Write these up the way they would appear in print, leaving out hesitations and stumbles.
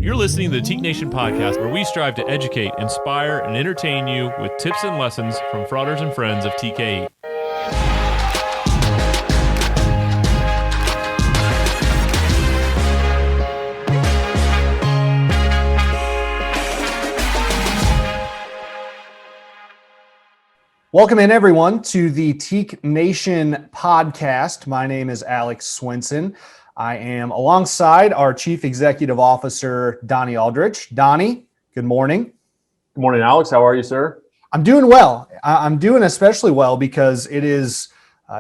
You're listening to the Teak Nation podcast, where we strive to educate, inspire, and entertain you with tips and lessons from frauders and friends of TKE. Welcome in, everyone, to the Teak Nation podcast. My name is Alex Swinson. I am alongside our Chief Executive Officer, Donnie Aldrich. Donnie, good morning. Good morning, Alex. How are you, sir? I'm doing well. I'm doing especially well because it is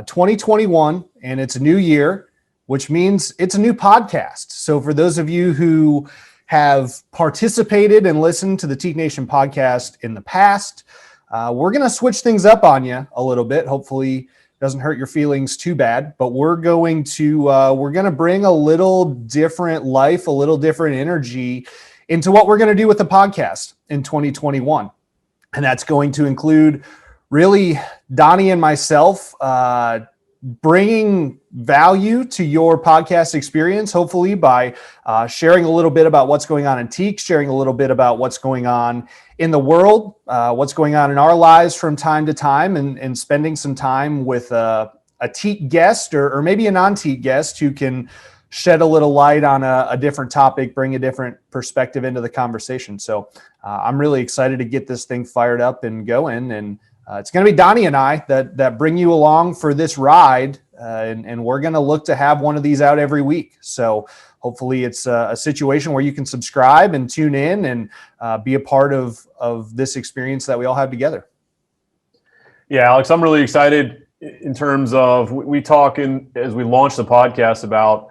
2021 and it's a new year, which means it's a new podcast. So for those of you who have participated and listened to the Teak Nation podcast in the past, we're going to switch things up on you a little bit. Hopefully doesn't hurt your feelings too bad, but we're going to bring a little different life, a little different energy into what we're going to do with the podcast in 2021. And that's going to include really Donnie and myself bringing value to your podcast experience, hopefully by sharing a little bit about what's going on in Teak, sharing a little bit about what's going on in the world, what's going on in our lives from time to time, and spending some time with a Teak guest or maybe a non-Teak guest who can shed a little light on a different topic, bring a different perspective into the conversation. So I'm really excited to get this thing fired up and going. And it's going to be Donnie and I that bring you along for this ride. And we're going to look to have one of these out every week. So hopefully it's a situation where you can subscribe and tune in and be a part of this experience that we all have together. Yeah, Alex, I'm really excited in terms of we talk as we launch the podcast about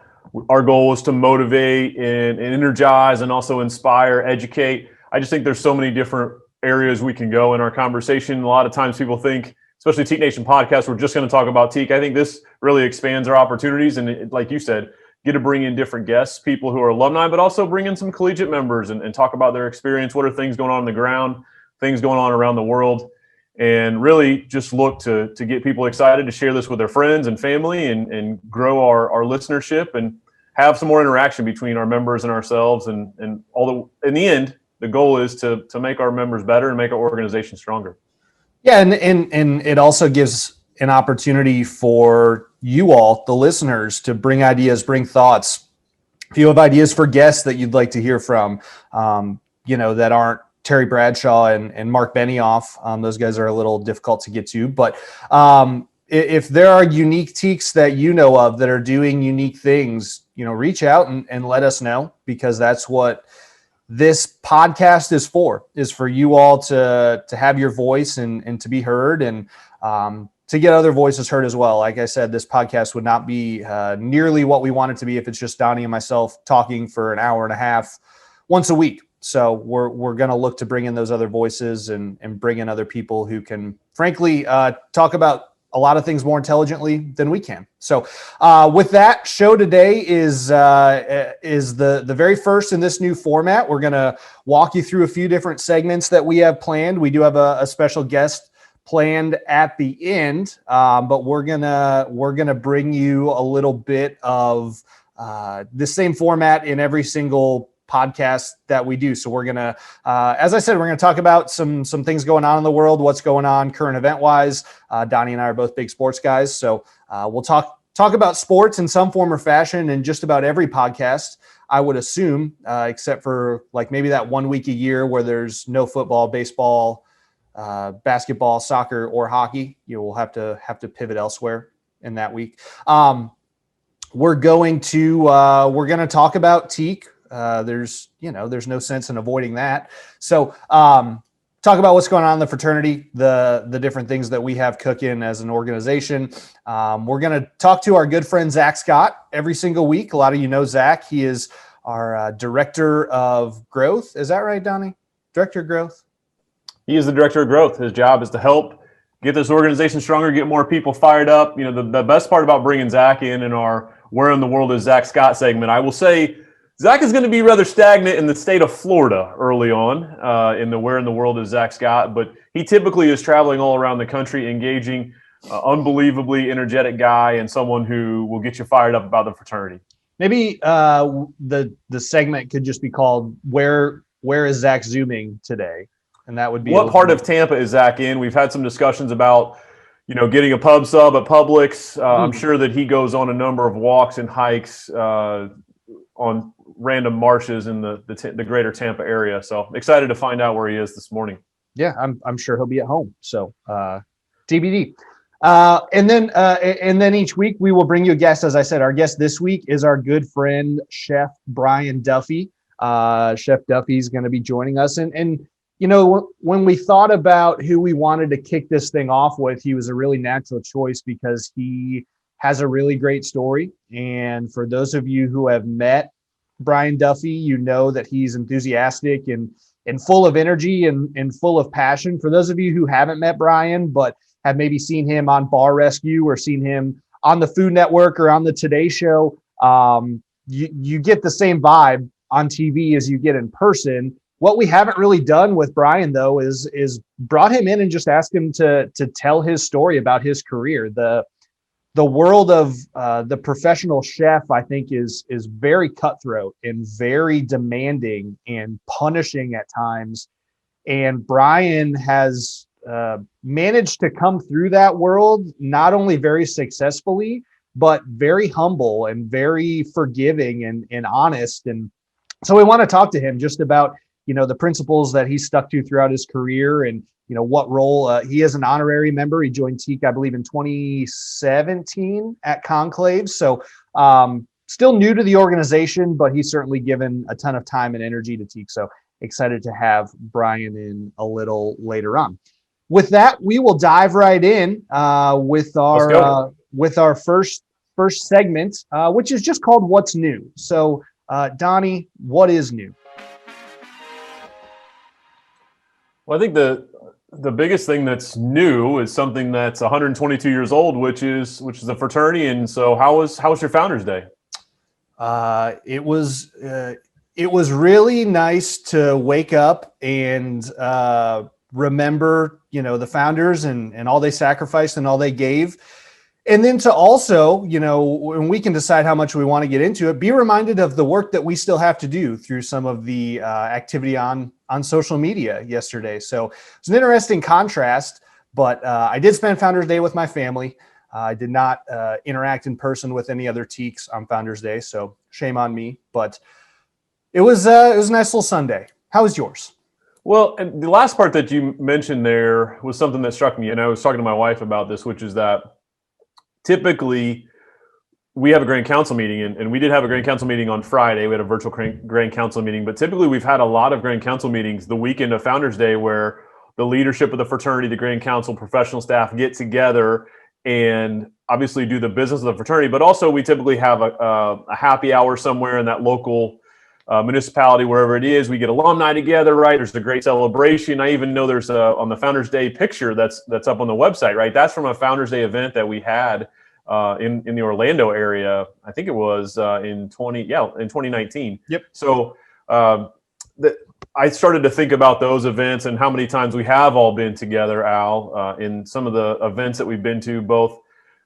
our goal is to motivate and energize and also inspire, educate. I just think there's so many different areas we can go in our conversation. A lot of times people think, especially Teak Nation podcast, we're just going to talk about Teak. I think this really expands our opportunities. And like you said, get to bring in different guests, people who are alumni, but also bring in some collegiate members and talk about their experience. What are things going on the ground, things going on around the world, and really just look to get people excited to share this with their friends and family and grow our listenership and have some more interaction between our members and ourselves. And in the end, the goal is to make our members better and make our organization stronger. Yeah, and it also gives an opportunity for you all, the listeners, to bring ideas, bring thoughts. If you have ideas for guests that you'd like to hear from, that aren't Terry Bradshaw and Mark Benioff, those guys are a little difficult to get to. But if there are unique Teaks that you know of that are doing unique things, reach out and let us know, because that's what this podcast is for you all to have your voice and to be heard and to get other voices heard as well. Like I said, this podcast would not be nearly what we want it to be if it's just Donnie and myself talking for an hour and a half once a week. So we're going to look to bring in those other voices and bring in other people who can, frankly, talk about a lot of things more intelligently than we can. So with that, show today is the very first in this new format. We're going to walk you through a few different segments that we have planned. We do have a special guest planned at the end, but we're gonna bring you a little bit of the same format in every single podcast that we do. So we're gonna, as I said, we're gonna talk about some things going on in the world, what's going on current event wise. Donnie and I are both big sports guys, so we'll talk about sports in some form or fashion in just about every podcast, I would assume, except for like maybe that 1 week a year where there's no football, baseball, basketball, soccer, or hockey. We'll have to pivot elsewhere in that week. We're going to talk about Teak. There's no sense in avoiding that. So talk about what's going on in the fraternity, the different things that we have cooking as an organization. We're going to talk to our good friend Zach Scott every single week. A lot of you know Zach. He is our director of growth. Is that right, Donnie? Director of growth? He is the director of growth. His job is to help get this organization stronger, get more people fired up. The best part about bringing Zach in our Where in the World is Zach Scott segment, I will say Zach is going to be rather stagnant in the state of Florida early on in the Where in the World is Zach Scott, but he typically is traveling all around the country, engaging unbelievably energetic guy and someone who will get you fired up about the fraternity. Maybe the segment could just be called "Where is Zach zooming today?" And that would be what part of Tampa is Zach in? We've had some discussions about, getting a pub sub at Publix. I'm sure that he goes on a number of walks and hikes on random marshes in the greater Tampa area. So excited to find out where he is this morning. Yeah, I'm sure he'll be at home. So TBD. And then each week we will bring you a guest. As I said, our guest this week is our good friend Chef Brian Duffy. Chef Duffy is going to be joining us, and when we thought about who we wanted to kick this thing off with, he was a really natural choice because he has a really great story. And for those of you who have met Brian Duffy, you know that he's enthusiastic and full of energy and full of passion. For those of you who haven't met Brian, but have maybe seen him on Bar Rescue or seen him on the Food Network or on the Today Show, you get the same vibe on TV as you get in person. What we haven't really done with Brian, though, is brought him in and just asked him to tell his story about his career. The world of the professional chef, I think, is very cutthroat and very demanding and punishing at times. And Brian has managed to come through that world not only very successfully, but very humble and very forgiving and honest. And so we want to talk to him just about the principles that he stuck to throughout his career and what role he is an honorary member. He joined Teak, I believe, in 2017 at Conclave. So still new to the organization, but he's certainly given a ton of time and energy to Teak. So excited to have Brian in a little later on. With that, we will dive right in with our first segment, which is just called "What's New." So, Donnie, what is new? Well, I think the biggest thing that's new is something that's 122 years old, which is a fraternity. And so, how was your Founders Day? It was really nice to wake up and remember, the founders and all they sacrificed and all they gave. And then to also, when we can decide how much we want to get into it, be reminded of the work that we still have to do through some of the activity on social media yesterday. So it's an interesting contrast, but I did spend Founders Day with my family. I did not interact in person with any other Teaks on Founders Day, so shame on me. But it was a nice little Sunday. How was yours? Well, and the last part that you mentioned there was something that struck me, and I was talking to my wife about this, which is that typically we have a Grand Council meeting, and we did have a Grand Council meeting on Friday. We had a virtual Grand Council meeting, but typically we've had a lot of Grand Council meetings the weekend of Founders Day where the leadership of the fraternity, the Grand Council, professional staff get together and obviously do the business of the fraternity, but also we typically have a happy hour somewhere in that local municipality, wherever it is. We get alumni together, right? There's a great celebration. I even know there's on the Founders Day picture that's up on the website, right? That's from a Founders Day event that we had in the Orlando area. I think it was in 2019. Yep. So I started to think about those events and how many times we have all been together, Al, in some of the events that we've been to, both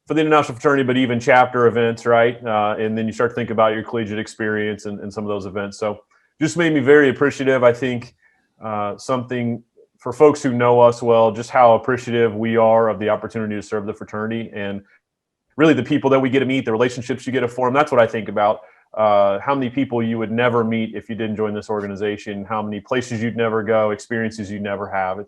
for the International Fraternity, but even chapter events, right? And then you start to think about your collegiate experience and some of those events. So just made me very appreciative. I think something for folks who know us well, just how appreciative we are of the opportunity to serve the fraternity and really the people that we get to meet, the relationships you get to form. That's what I think about. How many people you would never meet if you didn't join this organization, how many places you'd never go, experiences you'd never have.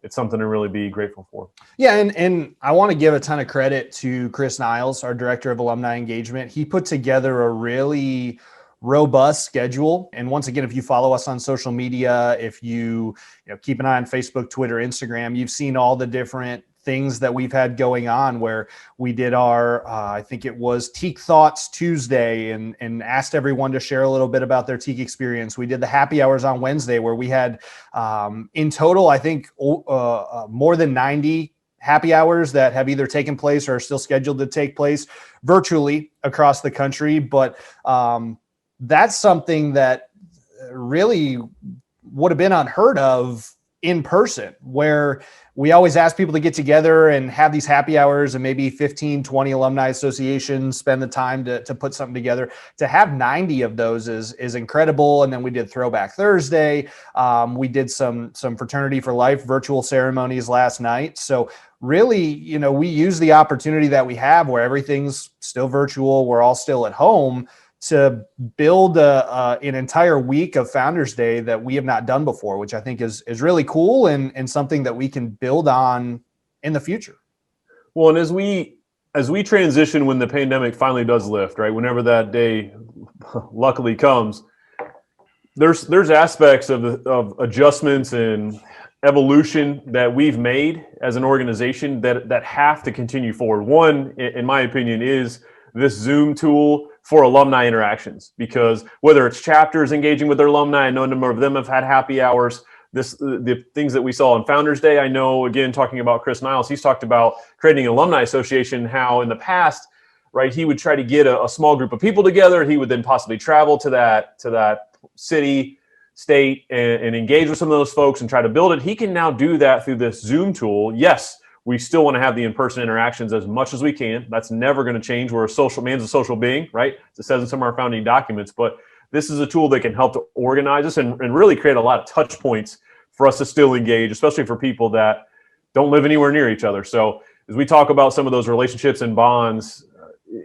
It's something to really be grateful for. Yeah, and I want to give a ton of credit to Chris Niles, our Director of Alumni Engagement. He put together a really robust schedule. And once again, if you follow us on social media, if you keep an eye on Facebook, Twitter, Instagram, you've seen all the different things that we've had going on where we did our, I think it was Teak Thoughts Tuesday and asked everyone to share a little bit about their Teak experience. We did the happy hours on Wednesday where we had in total, I think more than 90 happy hours that have either taken place or are still scheduled to take place virtually across the country. But that's something that really would have been unheard of in person, where we always ask people to get together and have these happy hours and maybe 15, 20 alumni associations spend the time to put something together. To have 90 of those is incredible. And then we did Throwback Thursday. We did some Fraternity for Life virtual ceremonies last night. So really, we use the opportunity that we have where everything's still virtual. We're all still at home to build an entire week of Founders Day that we have not done before, which I think is really cool and something that we can build on in the future. Well, and as we transition, when the pandemic finally does lift, right, whenever that day luckily comes, there's aspects of adjustments and evolution that we've made as an organization that have to continue forward. One, in my opinion, is this Zoom tool for alumni interactions, because whether it's chapters engaging with their alumni, I know a number of them have had happy hours. The things that we saw on Founders Day, I know, again, talking about Chris Niles, he's talked about creating an alumni association, how in the past, right, he would try to get a small group of people together. He would then possibly travel to that city, state, and engage with some of those folks and try to build it. He can now do that through this Zoom tool. Yes, we still want to have the in-person interactions as much as we can. That's never going to change. We're a social being, right? It says in some of our founding documents, but this is a tool that can help to organize us and really create a lot of touch points for us to still engage, especially for people that don't live anywhere near each other. So as we talk about some of those relationships and bonds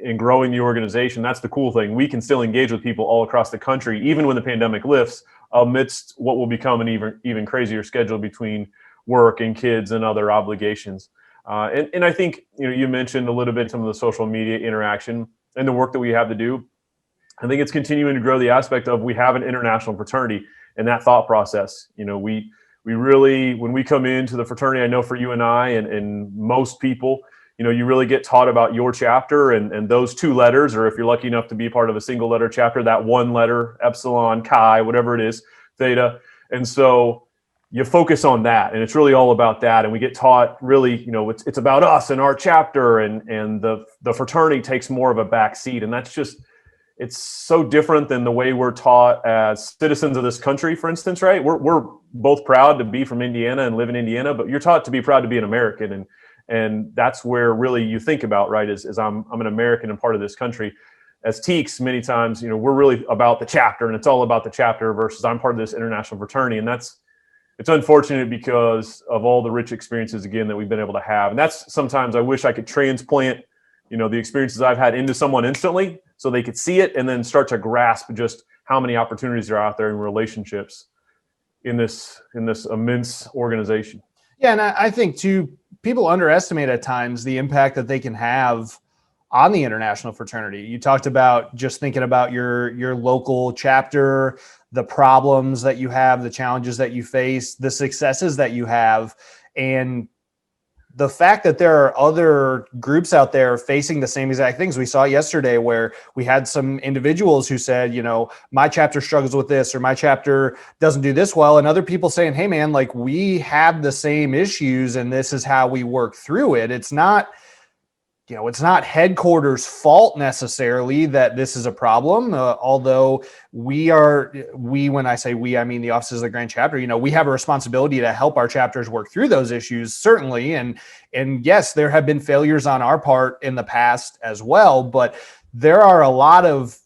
in growing the organization, that's the cool thing. We can still engage with people all across the country, even when the pandemic lifts, amidst what will become an even crazier schedule between work and kids and other obligations. And I think, you mentioned a little bit some of the social media interaction and the work that we have to do. I think it's continuing to grow the aspect of we have an international fraternity and that thought process. We really, when we come into the fraternity, I know for you and I and most people, you really get taught about your chapter and those two letters, or if you're lucky enough to be part of a single letter chapter, that one letter, epsilon, chi, whatever it is, theta. And so you focus on that, and it's really all about that. And we get taught really, it's about us and our chapter, and the fraternity takes more of a back seat. And that's just, it's so different than the way we're taught as citizens of this country, for instance, right? We're both proud to be from Indiana and live in Indiana, but you're taught to be proud to be an American. And that's where really you think about, right, is I'm an American and part of this country. As TKEs, many times, we're really about the chapter, and it's all about the chapter versus I'm part of this international fraternity. And it's unfortunate because of all the rich experiences, again, that we've been able to have. And that's sometimes I wish I could transplant, the experiences I've had into someone instantly so they could see it and then start to grasp just how many opportunities are out there in relationships in this immense organization. Yeah, and I think, too, people underestimate at times the impact that they can have on the international fraternity. You talked about just thinking about your local chapter, the problems that you have, the challenges that you face, the successes that you have, and the fact that there are other groups out there facing the same exact things. We saw yesterday where we had some individuals who said, my chapter struggles with this, or my chapter doesn't do this well. And other people saying, hey man, like, we have the same issues and this is how we work through it. It's not headquarters' fault necessarily that this is a problem. Although when I say we, I mean the offices of the Grand Chapter, we have a responsibility to help our chapters work through those issues, certainly. And yes, there have been failures on our part in the past as well, but there are a lot of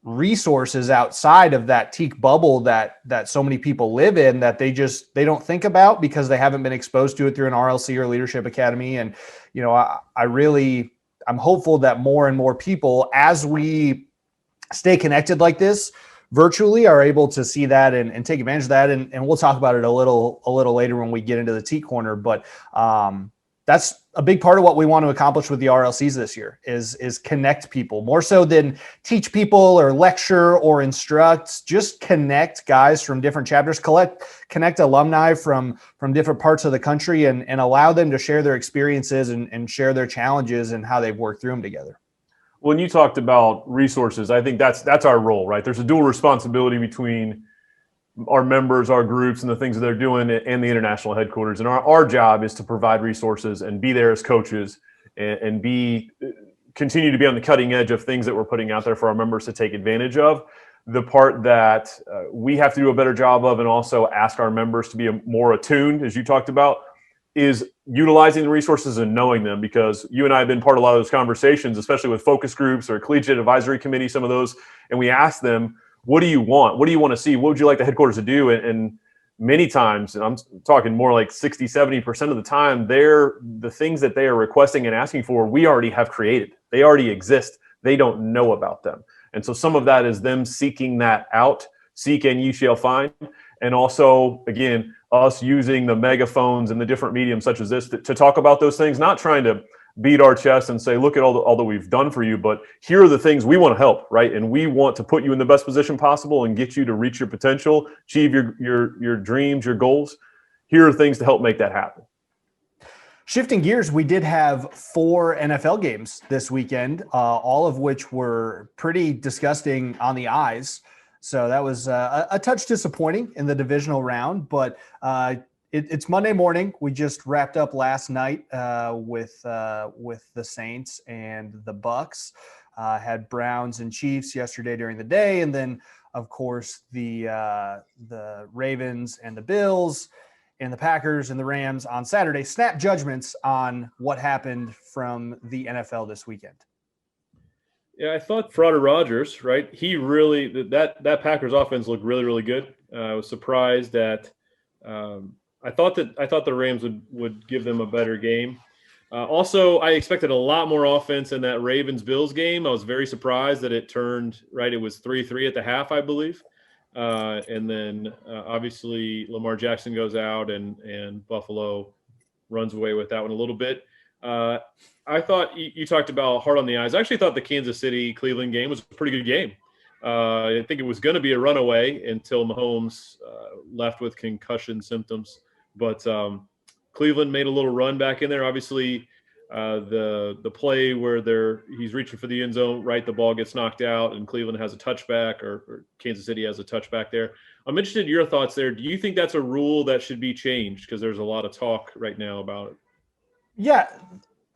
resources outside of that TKE bubble that so many people live in that they don't think about because they haven't been exposed to it through an RLC or Leadership Academy. And I'm hopeful that more and more people, as we stay connected like this virtually, are able to see that and take advantage of that. And we'll talk about it a little later when we get into the TKE Corner. But that's a big part of what we want to accomplish with the RLCs this year is connect people more so than teach people or lecture or instruct. Just connect guys from different chapters, connect alumni from different parts of the country and allow them to share their experiences and share their challenges and how they've worked through them together. When you talked about resources, I think that's our role, right? There's a dual responsibility between our members, our groups, and the things that they're doing, and the international headquarters. And our job is to provide resources and be there as coaches and continue to be on the cutting edge of things that we're putting out there for our members to take advantage of. the part that we have to do a better job of, and also ask our members to be more attuned, as you talked about, is utilizing the resources and knowing them, because you and I have been part of a lot of those conversations, especially with focus groups or collegiate advisory committee, some of those, and we ask them, what do you want? What do you want to see? What would you like the headquarters to do? And many times, and I'm talking more like 60, 70% of the time, the things that they are requesting and asking for, we already have created. They already exist. They don't know about them. And so some of that is them seeking that out. Seek and ye shall find. And also, again, us using the megaphones and the different mediums such as this to talk about those things, not trying to beat our chest and say, look at all that we've done for you, but here are the things we want to help, right? And we want to put you in the best position possible and get you to reach your potential, achieve your dreams, your goals. Here are things to help make that happen. Shifting gears, we did have 4 NFL games this weekend, all of which were pretty disgusting on the eyes. So that was a touch disappointing in the divisional round, but it's Monday morning. We just wrapped up last night with the Saints and the Bucks. Had Browns and Chiefs yesterday during the day, and then of course the Ravens and the Bills and the Packers and the Rams on Saturday. Snap judgments on what happened from the NFL this weekend. Yeah, I thought Frater Rodgers, right? He really that Packers offense looked really, really good. I was surprised that I thought the Rams would give them a better game. Also, I expected a lot more offense in that Ravens-Bills game. I was very surprised that it turned right. It was 3-3 at the half, I believe. And then obviously Lamar Jackson goes out and Buffalo runs away with that one a little bit. I thought you talked about hard on the eyes. I actually thought the Kansas City-Cleveland game was a pretty good game. I think it was going to be a runaway until Mahomes left with concussion symptoms. But Cleveland made a little run back in there. Obviously, the play where he's reaching for the end zone, right, the ball gets knocked out, and Cleveland has a touchback, or Kansas City has a touchback there. I'm interested in your thoughts there. Do you think that's a rule that should be changed? Because there's a lot of talk right now about it. Yeah,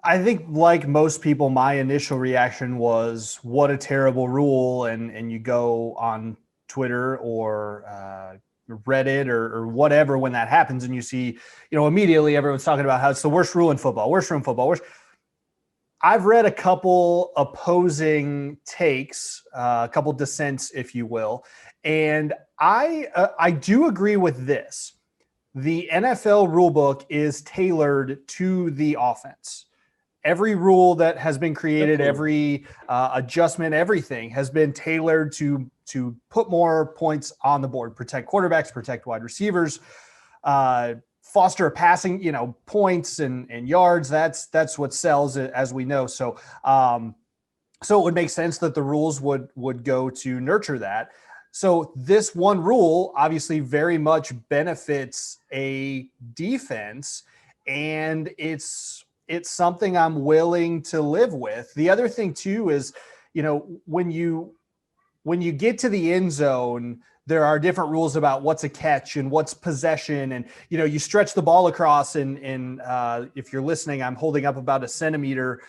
I think like most people, my initial reaction was, what a terrible rule. And you go on Twitter or Reddit or whatever when that happens, and you see, immediately everyone's talking about how it's the worst rule in football, worst rule in football, worst. I've read a couple opposing takes, a couple dissents, if you will, and I do agree with this. The NFL rulebook is tailored to the offense. Every rule that has been created, every adjustment, everything has been tailored to put more points on the board, protect quarterbacks, protect wide receivers, foster passing, points and yards. That's what sells, as we know. So it would make sense that the rules would go to nurture that. So this one rule obviously very much benefits a defense, and it's something I'm willing to live with. The other thing too is, when you get to the end zone, there are different rules about what's a catch and what's possession. And, you stretch the ball across and if you're listening, I'm holding up about a centimeter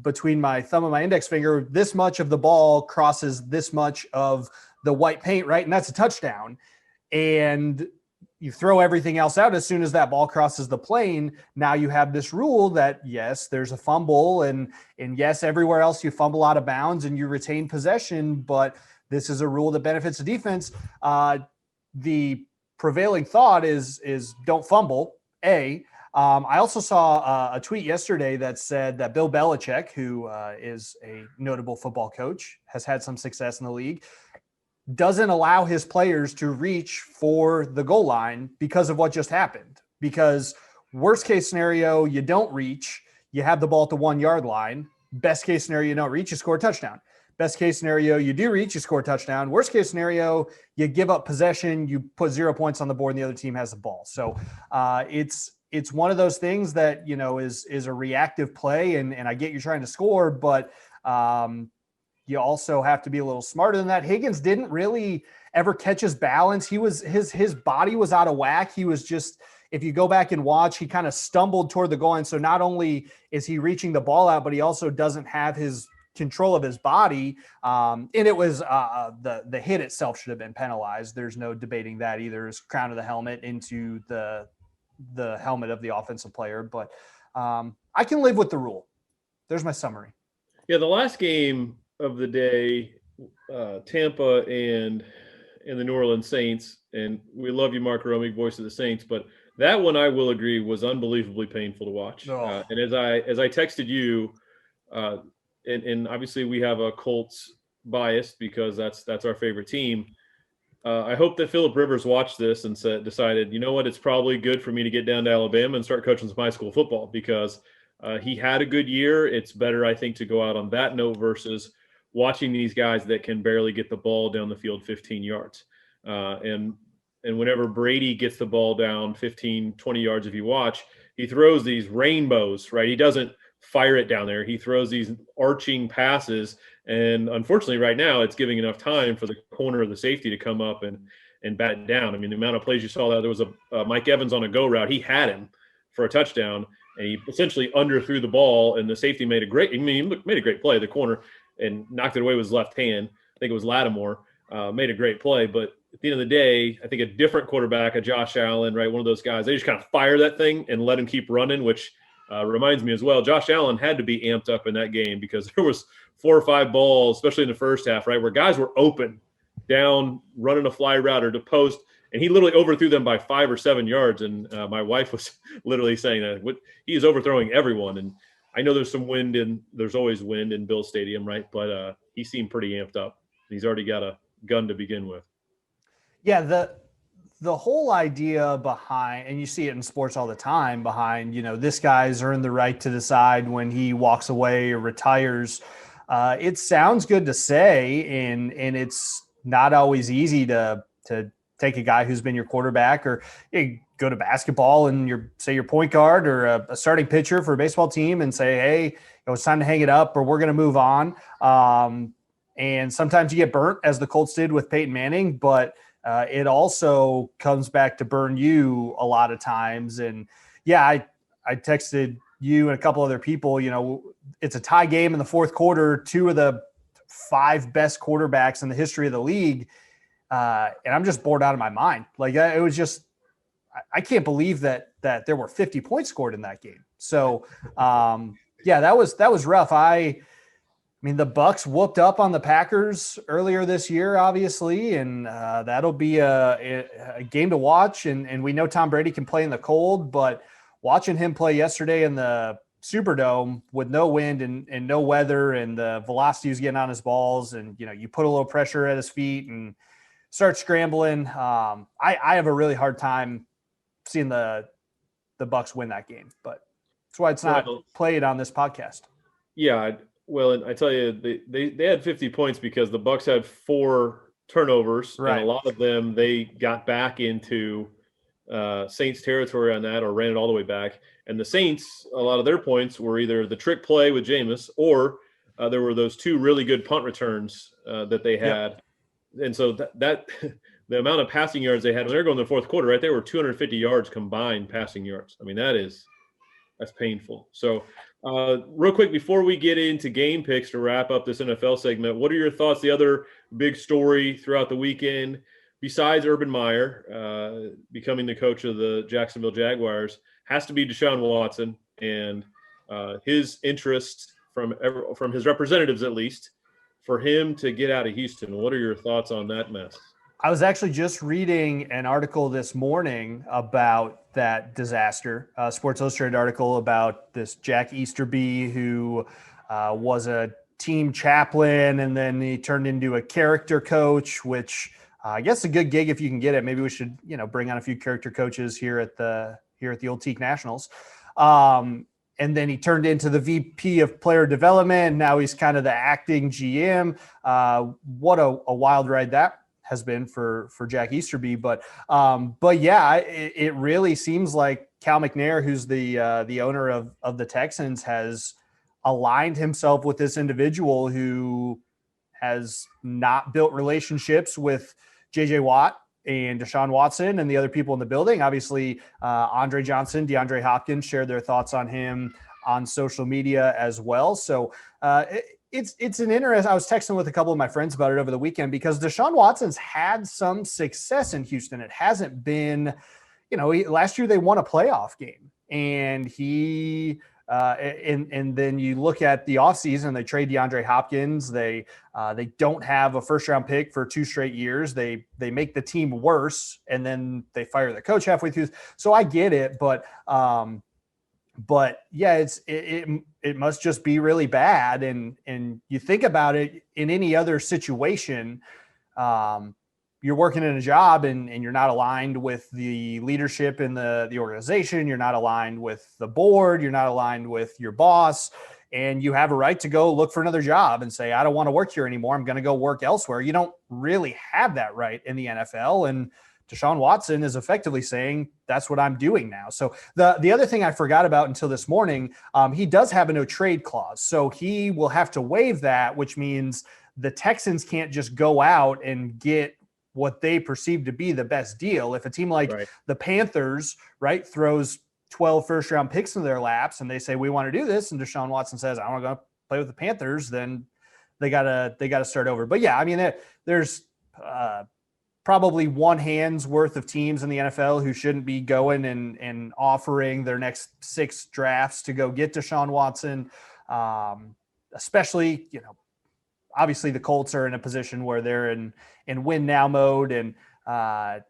between my thumb and my index finger. This much of the ball crosses this much of the white paint, right? And that's a touchdown. And you throw everything else out as soon as that ball crosses the plane. Now you have this rule that, yes, there's a fumble, and yes, everywhere else you fumble out of bounds and you retain possession, but this is a rule that benefits the defense. The prevailing thought is don't fumble, A. I also saw a tweet yesterday that said that Bill Belichick, who is a notable football coach, has had some success in the league, doesn't allow his players to reach for the goal line because of what just happened. Because worst case scenario, you don't reach, you have the ball at the 1 yard line. Best case scenario, you don't reach, you score a touchdown. Best case scenario, you do reach, you score a touchdown. Worst case scenario, you give up possession, you put 0 points on the board, and the other team has the ball. So it's one of those things that, is a reactive play, and I get you trying to score, but you also have to be a little smarter than that. Higgins didn't really ever catch his balance. His body was out of whack. He was just, if you go back and watch, he kind of stumbled toward the goal line. So not only is he reaching the ball out, but he also doesn't have his control of his body. And it was the hit itself should have been penalized. There's no debating that either. His crown of the helmet into the helmet of the offensive player. But I can live with the rule. There's my summary. Yeah, the last game of the day, Tampa and the New Orleans Saints, and we love you, Mark Romig, voice of the Saints, but that one I will agree was unbelievably painful to watch. Oh. And as I texted you, and obviously we have a Colts bias because that's our favorite team. I hope that Phillip Rivers watched this and decided, you know what, it's probably good for me to get down to Alabama and start coaching some high school football because he had a good year. It's better, I think, to go out on that note versus watching these guys that can barely get the ball down the field 15 yards. And whenever Brady gets the ball down 15, 20 yards, if you watch, he throws these rainbows, right? He doesn't fire it down there. He throws these arching passes. And unfortunately, right now, it's giving enough time for the corner of the safety to come up and bat it down. I mean, the amount of plays you saw there was a Mike Evans on a go route. He had him for a touchdown, and he essentially underthrew the ball, and the safety made a great play, the corner, and knocked it away with his left hand. I think it was Lattimore, made a great play. But at the end of the day, I think a different quarterback, a Josh Allen, right, one of those guys, they just kind of fire that thing and let him keep running, which reminds me as well, Josh Allen had to be amped up in that game because there was 4 or 5 balls, especially in the first half, right, where guys were open, down, running a fly route or to post, and he literally overthrew them by 5 or 7 yards. And my wife was literally saying that he is overthrowing everyone. And I know there's some wind, and there's always wind in Bill Stadium, right? But he seemed pretty amped up. He's already got a gun to begin with. Yeah, the whole idea behind, and you see it in sports all the time, behind, this guy's earned the right to decide when he walks away or retires. It sounds good to say, and it's not always easy to take a guy who's been your quarterback, or you go to basketball and you're point guard or a starting pitcher for a baseball team and say, hey, it's time to hang it up or we're going to move on. And sometimes you get burnt, as the Colts did with Peyton Manning, but it also comes back to burn you a lot of times. And yeah, I texted you and a couple other people, it's a tie game in the fourth quarter, 2 of the 5 best quarterbacks in the history of the league. And I'm just bored out of my mind. Like, it was just, I can't believe that there were 50 points scored in that game. So yeah, that was rough. I mean, the Bucs whooped up on the Packers earlier this year, obviously, and that'll be a game to watch. And we know Tom Brady can play in the cold, but watching him play yesterday in the Superdome with no wind and no weather, and the velocity was getting on his balls, and you put a little pressure at his feet and start scrambling. I have a really hard time seeing the Bucs win that game, but that's why it's not played on this podcast. Yeah. Well, and I tell you, they had 50 points because the Bucs had 4 turnovers, right, and a lot of them they got back into Saints territory on that, or ran it all the way back. And the Saints, a lot of their points were either the trick play with Jameis, or there were those 2 really good punt returns that they had. Yep. And so that the amount of passing yards they had when they were going to the fourth quarter, right, they were 250 yards combined passing yards. I mean, that's painful. So real quick, before we get into game picks to wrap up this NFL segment, what are your thoughts? The other big story throughout the weekend, besides Urban Meyer becoming the coach of the Jacksonville Jaguars, has to be Deshaun Watson and his interest from his representatives, at least, for him to get out of Houston. What are your thoughts on that mess? I was actually just reading an article this morning about that disaster, a Sports Illustrated article about this Jack Easterby, who was a team chaplain, and then he turned into a character coach, which I guess a good gig if you can get it. Maybe we should, bring on a few character coaches here at the Old Teak Nationals. And then he turned into the VP of player development. Now he's kind of the acting GM. What a wild ride that has been for Jack Easterby. But yeah, it really seems like Cal McNair, who's the owner of the Texans, has aligned himself with this individual who has not built relationships with JJ Watt and Deshaun Watson and the other people in the building. Obviously, Andre Johnson, DeAndre Hopkins shared their thoughts on him on social media as well. So it it's an interesting. I was texting with a couple of my friends about it over the weekend because Deshaun Watson's had some success in Houston. It hasn't been, last year they won a playoff game, and and then you look at the offseason, they trade DeAndre Hopkins. They don't have a first round pick for 2 straight years. They make the team worse, and then they fire the coach halfway through. So I get it, but yeah, it must just be really bad. And you think about it in any other situation, you're working in a job and you're not aligned with the leadership in the organization. You're not aligned with the board. You're not aligned with your boss, and you have a right to go look for another job and say, I don't want to work here anymore. I'm going to go work elsewhere. You don't really have that right in the NFL. And Deshaun Watson is effectively saying that's what I'm doing now. So the other thing I forgot about until this morning, he does have a no trade clause. So he will have to waive that, which means the Texans can't just go out and get what they perceive to be the best deal. If a team like the Panthers, throws 12 first round picks into their laps and they say, we want to do this, and Deshaun Watson says, I want to go play with the Panthers, then they gotta start over. But yeah, I mean, there's probably one hand's worth of teams in the NFL who shouldn't be going and offering their next 6 drafts to go get Deshaun Watson. Especially, obviously the Colts are in a position where they're in win now mode, and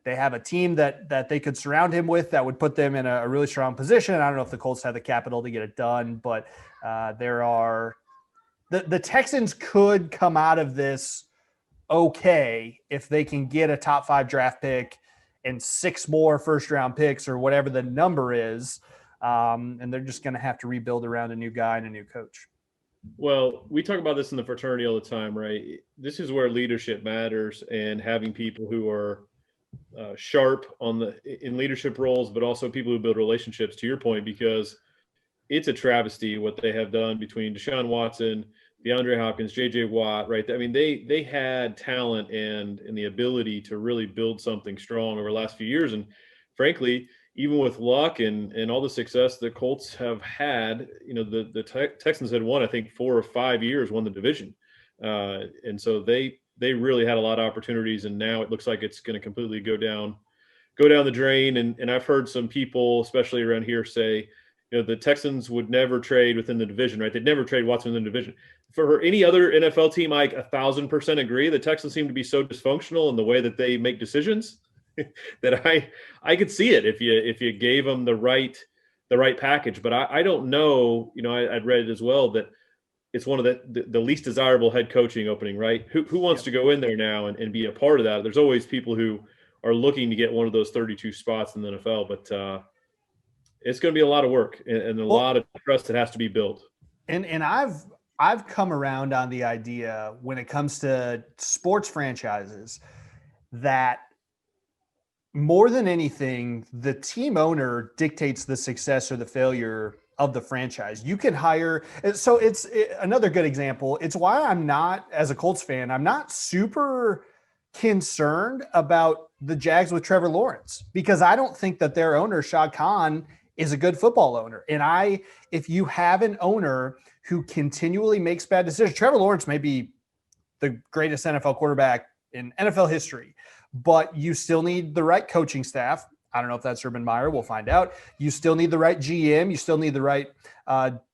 they have a team that they could surround him with that would put them in a really strong position. I don't know if the Colts have the capital to get it done, but the Texans could come out of this okay if they can get a top 5 draft pick and 6 more first round picks or whatever the number is. And they're just going to have to rebuild around a new guy and a new coach. Well, we talk about this in the fraternity all the time, right? This is where leadership matters, and having people who are sharp in leadership roles, but also people who build relationships, to your point, because it's a travesty what they have done between Deshaun Watson, DeAndre Hopkins, J.J. Watt, right? I mean, they had talent and the ability to really build something strong over the last few years. And frankly, even with luck and all the success the Colts have had, the Texans had won, I think, 4 or 5 years, won the division. And so they really had a lot of opportunities, and now it looks like it's going to completely go down the drain. And I've heard some people, especially around here, say, the Texans would never trade within the division, right? They'd never trade Watson in the division. For any other NFL team, I 1,000% agree. The Texans seem to be so dysfunctional in the way that they make decisions that I could see it if you gave them the right package. But I don't know. I'd read it as well that it's one of the least desirable head coaching opening, right? Who wants to go in there now and be a part of that? There's always people who are looking to get one of those 32 spots in the NFL, but it's going to be a lot of work and a lot of trust that has to be built. And I've come around on the idea when it comes to sports franchises that more than anything, the team owner dictates the success or the failure of the franchise. You can hire. So it's another good example. It's why I'm not, as a Colts fan, I'm not super concerned about the Jags with Trevor Lawrence, because I don't think that their owner, Shad Khan, is a good football owner. And if you have an owner who continually makes bad decisions, Trevor Lawrence may be the greatest NFL quarterback in NFL history, but you still need the right coaching staff. I don't know if that's Urban Meyer. We'll find out. You still need the right GM. You still need the right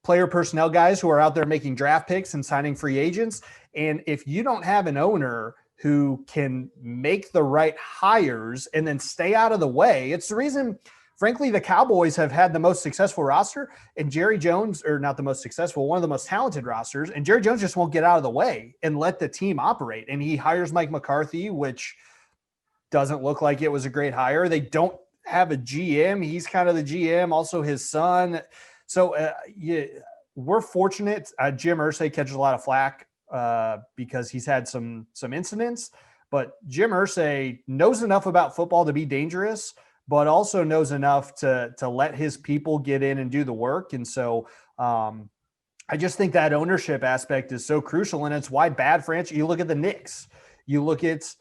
player personnel guys who are out there making draft picks and signing free agents. And if you don't have an owner who can make the right hires and then stay out of the way, it's the reason, frankly, the Cowboys have had the most successful roster, and Jerry Jones, or not the most successful, one of the most talented rosters, and Jerry Jones just won't get out of the way and let the team operate. And he hires Mike McCarthy, which doesn't look like it was a great hire. They don't have a GM. He's kind of the GM, also his son. So we're fortunate. Jim Irsay catches a lot of flack because he's had some incidents, but Jim Irsay knows enough about football to be dangerous, but also knows enough to let his people get in and do the work. And so I just think that ownership aspect is so crucial, and it's why bad franchise. You look at the Knicks, you look at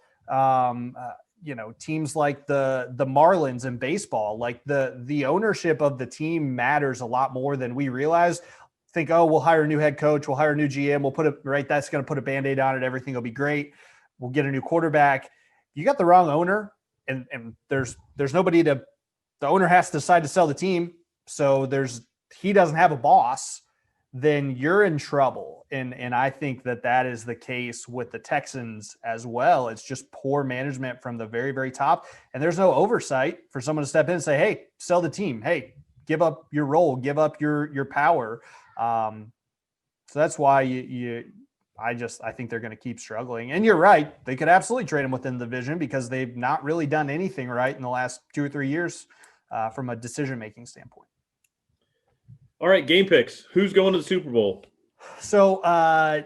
teams like the Marlins in baseball, like the ownership of the team matters a lot more than we realize. think, oh, we'll hire a new head coach, we'll hire a new GM, we'll put it right. That's going to put a Band-Aid on it. Everything will be great. We'll get a new quarterback. You got the wrong owner, and there's nobody to. The owner has to decide to sell the team, so he doesn't have a boss. Then you're in trouble. And I think that is the case with the Texans as well. It's just poor management from the very, very top. And there's no oversight for someone to step in and say, hey, sell the team. Hey, give up your role, give up your power. So that's why I think they're going to keep struggling. And you're right. They could absolutely trade him within the division because they've not really done anything right in the last 2 or 3 years from a decision-making standpoint. All right, game picks. Who's going to the Super Bowl? So I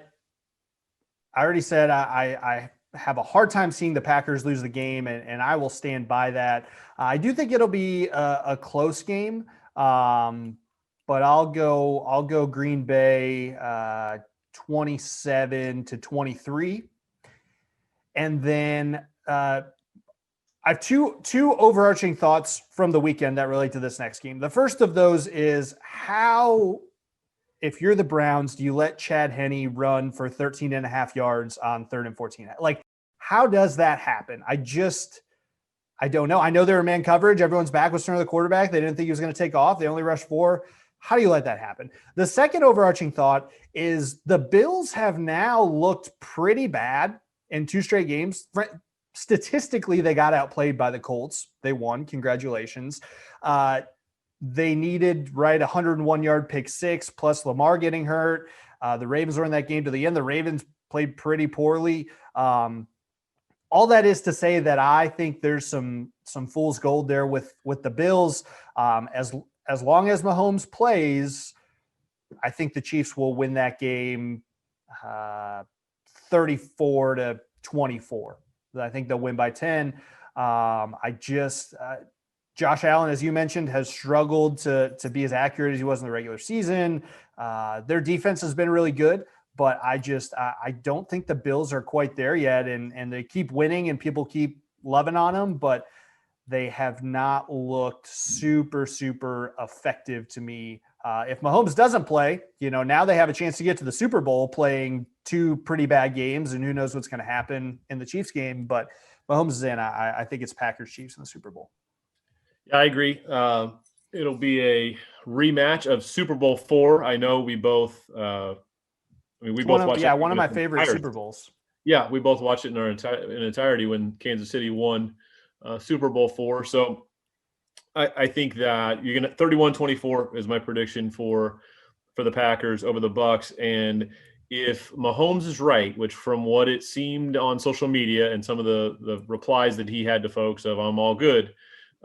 already said I have a hard time seeing the Packers lose the game, and I will stand by that. I do think it'll be a close game, but I'll go Green Bay 27-23, and then I have two overarching thoughts from the weekend that relate to this next game. The first of those is how, if you're the Browns, do you let Chad Henne run for 13.5 yards on 3rd and 14? Like, how does that happen? I don't know. I know they're in man coverage. Everyone's back was turned to the quarterback. They didn't think he was going to take off. They only rushed 4. How do you let that happen? The second overarching thought is the Bills have now looked pretty bad in 2 straight games. Statistically, they got outplayed by the Colts. They won. Congratulations. They needed, a 101-yard pick 6, plus Lamar getting hurt. The Ravens were in that game to the end. The Ravens played pretty poorly. All that is to say that I think there's some fool's gold there with the Bills. As long as Mahomes plays, I think the Chiefs will win that game 34-24. I think they'll win by 10. Josh Allen, as you mentioned, has struggled to be as accurate as he was in the regular season. Their defense has been really good, but I don't think the Bills are quite there yet. And they keep winning and people keep loving on them, but they have not looked super, super effective to me. If Mahomes doesn't play, now they have a chance to get to the Super Bowl playing 2 pretty bad games, and who knows what's going to happen in the Chiefs game. But Mahomes is in. I think it's Packers-Chiefs in the Super Bowl. Yeah, I agree. It'll be a rematch of Super Bowl 4. I know we both watched it. One of my favorite Super Bowls. Yeah, we both watched it in entirety when Kansas City won Super Bowl 4. So I think that you're going to 31-24 is my prediction for the Packers over the Bucs. And if Mahomes is right, which from what it seemed on social media and some of the replies that he had to folks of I'm all good,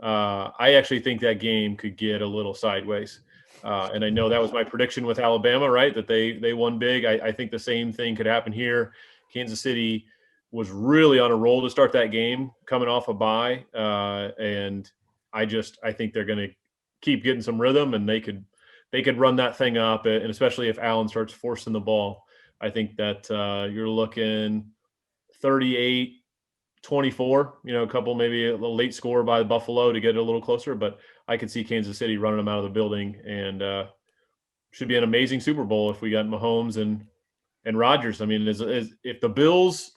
I actually think that game could get a little sideways. And I know that was my prediction with Alabama, right? That they won big. I think the same thing could happen here. Kansas City was really on a roll to start that game, coming off a bye. And I think they're going to keep getting some rhythm, and they could run that thing up. And especially if Allen starts forcing the ball, I think that you're looking 38-24, a couple, maybe a little late score by Buffalo to get it a little closer, but I could see Kansas City running them out of the building, and should be an amazing Super Bowl if we got Mahomes and Rodgers. I mean, if the Bills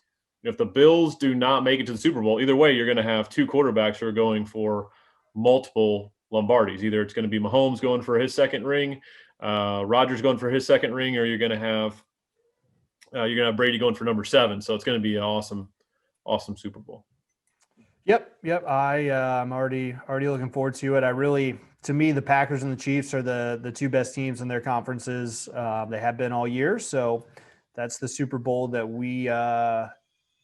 do not make it to the Super Bowl, either way, you're going to have 2 quarterbacks who are going for multiple Lombardis. Either it's going to be Mahomes going for his second ring, Rodgers going for his second ring, or you're going to have Brady going for number 7. So it's going to be an awesome Super Bowl. Yep. I'm already looking forward to it. To me, the Packers and the Chiefs are the 2 best teams in their conferences. They have been all year. So that's the Super Bowl that we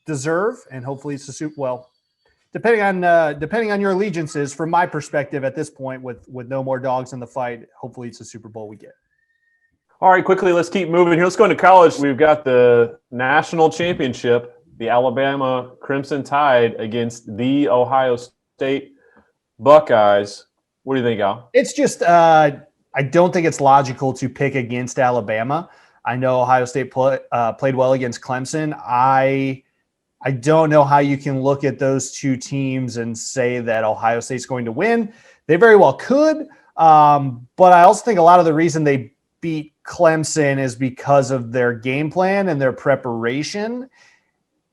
deserve. And hopefully it's the Super Bowl. Depending on your allegiances, from my perspective at this point, with no more dogs in the fight, hopefully it's a Super Bowl we get. All right, quickly, let's keep moving here. Let's go into college. We've got the national championship, the Alabama Crimson Tide against the Ohio State Buckeyes. What do you think, Al? It's just I don't think it's logical to pick against Alabama. I know Ohio State played well against Clemson. I don't know how you can look at those 2 teams and say that Ohio State's going to win. They very well could, but I also think a lot of the reason they beat Clemson is because of their game plan and their preparation.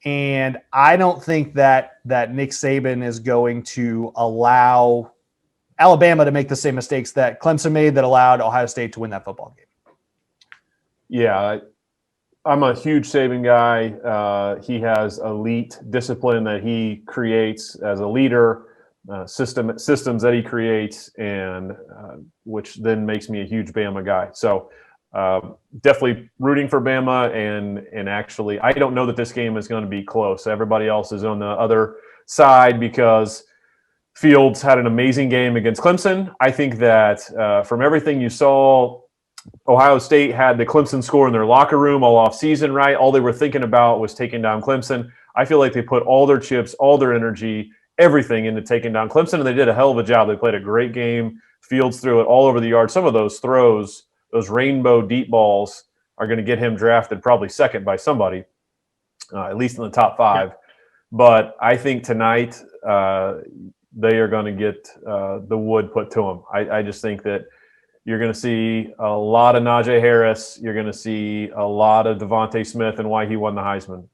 And I don't think that Nick Saban is going to allow Alabama to make the same mistakes that Clemson made that allowed Ohio State to win that football game. Yeah, I'm a huge Saban guy. He has elite discipline that he creates as a leader, systems that he creates, and which then makes me a huge Bama guy. So definitely rooting for Bama, and actually, I don't know that this game is going to be close. Everybody else is on the other side because Fields had an amazing game against Clemson. I think that from everything you saw, Ohio State had the Clemson score in their locker room all off season, right? All they were thinking about was taking down Clemson. I feel like they put all their chips, all their energy, everything into taking down Clemson, and they did a hell of a job. They played a great game. Fields threw it all over the yard. Some of those throws, those rainbow deep balls, are going to get him drafted probably second by somebody, at least in the top 5. Yeah. But I think tonight they are going to get the wood put to them. I just think that you're going to see a lot of Najee Harris. You're going to see a lot of Devontae Smith and why he won the Heisman.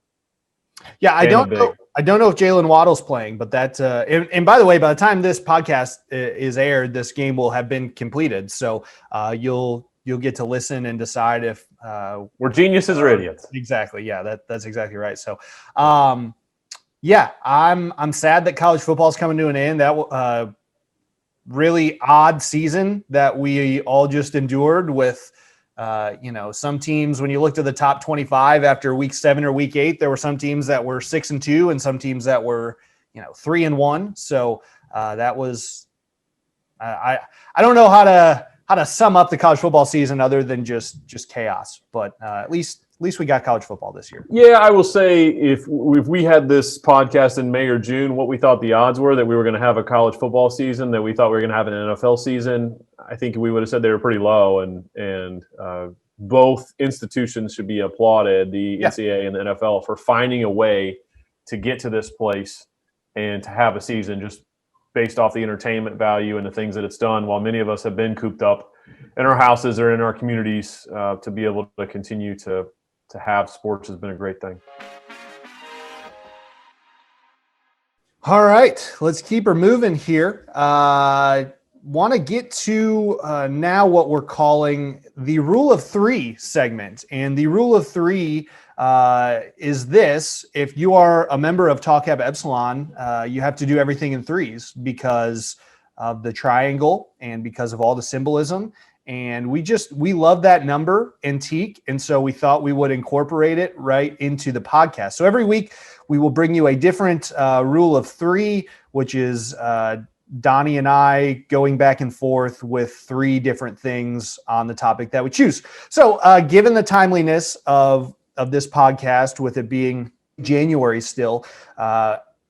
Yeah, I don't know if Jalen Waddle's playing, but that and by the way, by the time this podcast is aired, this game will have been completed. So you'll get to listen and decide if we're geniuses or idiots. Exactly. Yeah, that's exactly right. So yeah, I'm sad that college football is coming to an end. That really odd season that we all just endured with, some teams, when you looked at the top 25 after week 7 or week 8, there were some teams that were 6-2 and some teams that were, 3-1. So that was, I don't know how to sum up the college football season other than just chaos, but at least we got college football this year. Yeah, I will say if we had this podcast in May or June, what we thought the odds were that we were going to have a college football season, that we thought we were going to have an NFL season, I think we would have said they were pretty low. And both institutions should be applauded, the NCAA and the NFL, for finding a way to get to this place and to have a season just based off the entertainment value and the things that it's done, while many of us have been cooped up in our houses or in our communities, to be able to continue to have sports has been a great thing. All right, let's keep her moving here. Want to get to now what we're calling the Rule of 3 segment. And the Rule of 3 is this: if you are a member of Tau Kappa Epsilon, you have to do everything in threes because of the triangle and because of all the symbolism. And we love that number, antique, and so we thought we would incorporate it right into the podcast. So every week we will bring you a different rule of 3, which is Donnie and I going back and forth with 3 different things on the topic that we choose. So given the timeliness of this podcast, with it being January still,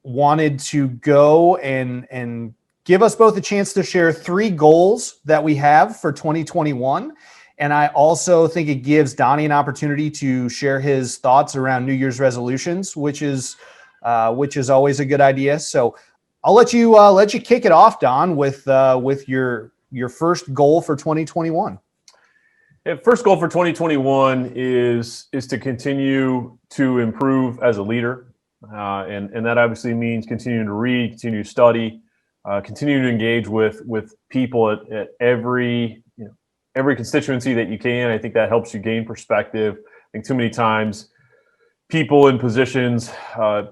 wanted to go and give us both a chance to share 3 goals that we have for 2021. And I also think it gives Donnie an opportunity to share his thoughts around New Year's resolutions, which is always a good idea. So I'll let you kick it off, Don, with your first goal for 2021. Yeah, first goal for 2021 is to continue to improve as a leader. And that obviously means continuing to read, continue to study, continue to engage with people at every constituency that you can. I think that helps you gain perspective. I think too many times people in positions,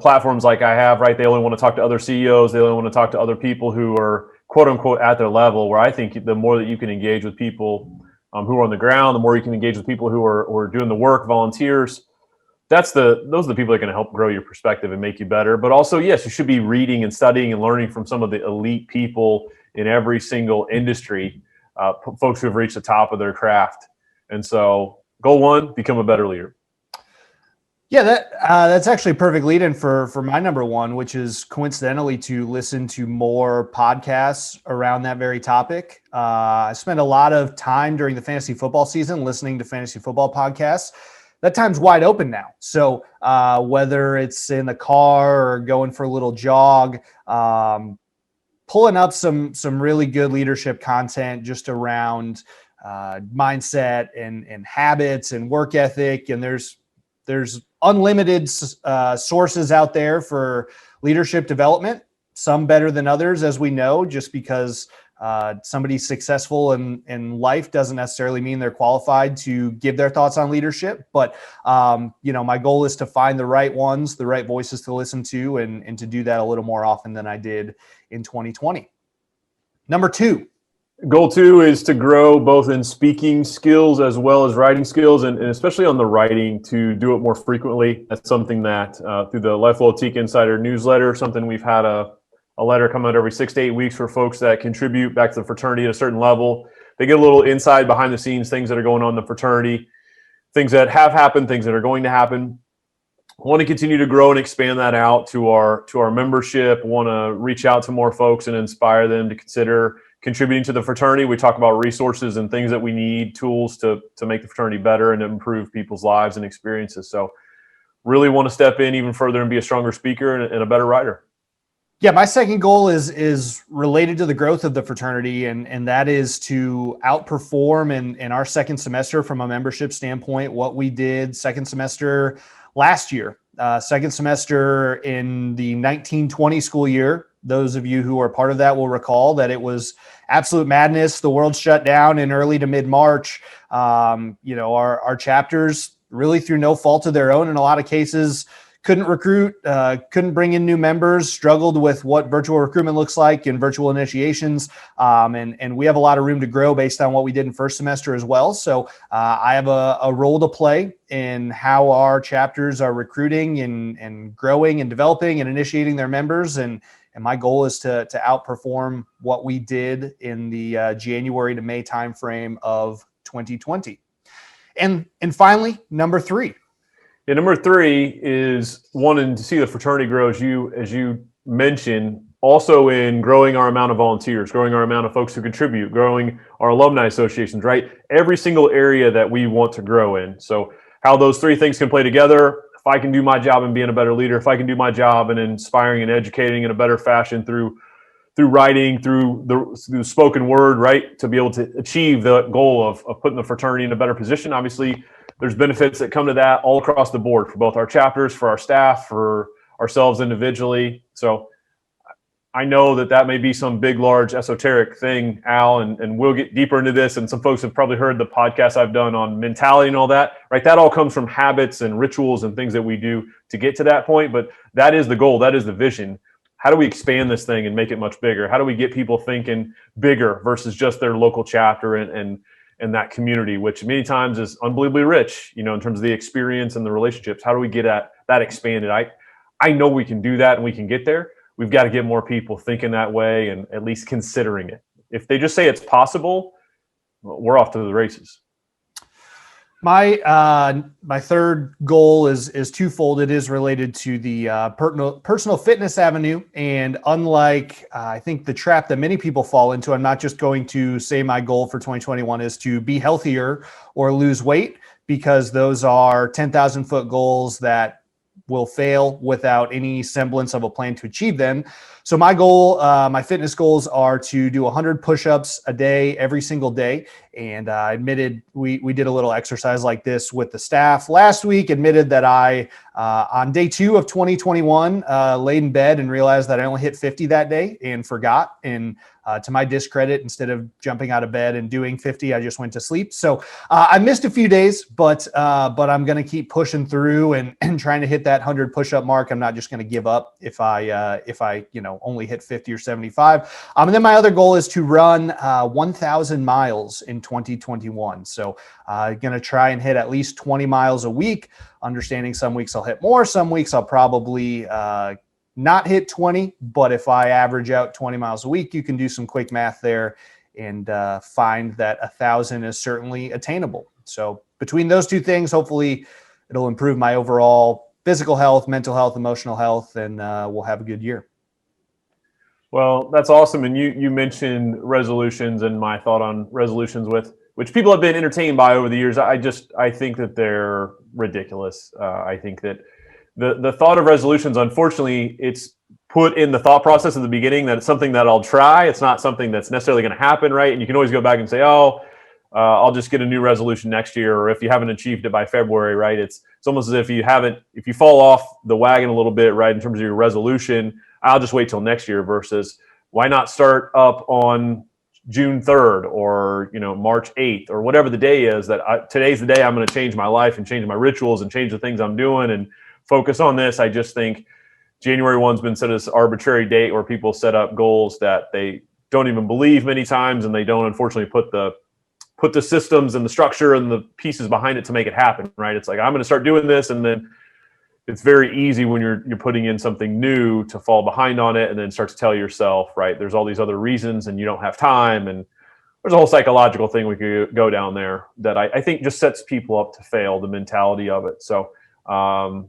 platforms like I have, right, they only want to talk to other CEOs. They only want to talk to other people who are quote unquote at their level, where I think the more that you can engage with people who are on the ground, the more you can engage with people who are doing the work, volunteers. Those are the people that are going to help grow your perspective and make you better. But also, yes, you should be reading and studying and learning from some of the elite people in every single industry, folks who have reached the top of their craft. And so goal 1, become a better leader. Yeah, that's actually a perfect lead-in for my number 1, which is coincidentally to listen to more podcasts around that very topic. I spent a lot of time during the fantasy football season listening to fantasy football podcasts. That time's wide open now. So whether it's in the car or going for a little jog, pulling up some really good leadership content just around mindset and habits and work ethic. And there's unlimited sources out there for leadership development, some better than others, as we know, just because somebody's successful in life doesn't necessarily mean they're qualified to give their thoughts on leadership. But, my goal is to find the right ones, the right voices to listen to, and to do that a little more often than I did in 2020. Number 2. Goal 2 is to grow both in speaking skills as well as writing skills, and especially on the writing, to do it more frequently. That's something that through the Life Loyal TKE Insider newsletter, something we've had a letter come out every 6 to 8 weeks for folks that contribute back to the fraternity at a certain level. They get a little inside behind the scenes, things that are going on in the fraternity, things that have happened, things that are going to happen. I want to continue to grow and expand that out to our membership. I want to reach out to more folks and inspire them to consider contributing to the fraternity. We talk about resources and things that we need, tools to make the fraternity better and to improve people's lives and experiences. So really want to step in even further and be a stronger speaker and a better writer. Yeah, my second goal is related to the growth of the fraternity, and that is to outperform in our second semester from a membership standpoint what we did second semester last year. Second semester in the 1920 school year. Those of you who are part of that will recall that it was absolute madness. The world shut down in early to mid-March. Our chapters, really through no fault of their own in a lot of cases, couldn't recruit, couldn't bring in new members, struggled with what virtual recruitment looks like and virtual initiations. And we have a lot of room to grow based on what we did in first semester as well. So I have a role to play in how our chapters are recruiting and growing and developing and initiating their members. And my goal is to outperform what we did in the January to May timeframe of 2020. And finally, number 3. Yeah, number 3 is wanting to see the fraternity grow, as you mentioned, also in growing our amount of volunteers, growing our amount of folks who contribute, growing our alumni associations, right? Every single area that we want to grow in. So how those 3 things can play together. If I can do my job in being a better leader, if I can do my job in inspiring and educating in a better fashion through writing, through the spoken word, right, to be able to achieve the goal of putting the fraternity in a better position. Obviously, there's benefits that come to that all across the board for both our chapters, for our staff, for ourselves individually. So I know that may be some big, large, esoteric thing, Al, and we'll get deeper into this. And some folks have probably heard the podcast I've done on mentality and all that, right? That all comes from habits and rituals and things that we do to get to that point. But that is the goal. That is the vision. How do we expand this thing and make it much bigger? How do we get people thinking bigger versus just their local chapter and that community, which many times is unbelievably rich, in terms of the experience and the relationships? How do we get at that expanded? I know we can do that and we can get there. We've got to get more people thinking that way and at least considering it. If they just say it's possible, we're off to the races. My third goal is twofold. It is related to the personal fitness avenue. And unlike, I think, the trap that many people fall into, I'm not just going to say my goal for 2021 is to be healthier or lose weight, because those are 10,000-foot goals that will fail without any semblance of a plan to achieve them. So my goal, my fitness goals are to do 100 push-ups a day, every single day. And I admitted we did a little exercise like this with the staff last week, admitted that I, on day 2 of 2021, laid in bed and realized that I only hit 50 that day and forgot. And to my discredit, instead of jumping out of bed and doing 50, I just went to sleep. So I missed a few days, but I'm going to keep pushing through and trying to hit that 100 push-up mark. I'm not just going to give up if I only hit 50 or 75. And then my other goal is to run 1,000 miles in 2021. So going to try and hit at least 20 miles a week, understanding some weeks I'll hit more, some weeks I'll probably not hit 20, but if I average out 20 miles a week, you can do some quick math there and find that 1,000 is certainly attainable. So between those 2 things, hopefully it'll improve my overall physical health, mental health, emotional health, and we'll have a good year. Well, that's awesome. And you mentioned resolutions, and my thought on resolutions, which people have been entertained by over the years. I think that they're ridiculous. I think that the thought of resolutions, unfortunately, it's put in the thought process at the beginning that it's something that I'll try. It's not something that's necessarily going to happen, right? And you can always go back and say, oh, I'll just get a new resolution next year, or if you haven't achieved it by February, right? It's almost as if if you fall off the wagon a little bit, right, in terms of your resolution, I'll just wait till next year versus why not start up on June 3rd or, March 8th or whatever the day is today's the day I'm going to change my life and change my rituals and change the things I'm doing and focus on this. I just think January 1's been set as an arbitrary date where people set up goals that they don't even believe many times, and they don't unfortunately put the systems and the structure and the pieces behind it to make it happen, right? It's like, I'm going to start doing this, and then it's very easy when you're putting in something new to fall behind on it and then start to tell yourself, right, there's all these other reasons and you don't have time. And there's a whole psychological thing we could go down there that I think just sets people up to fail, the mentality of it. So I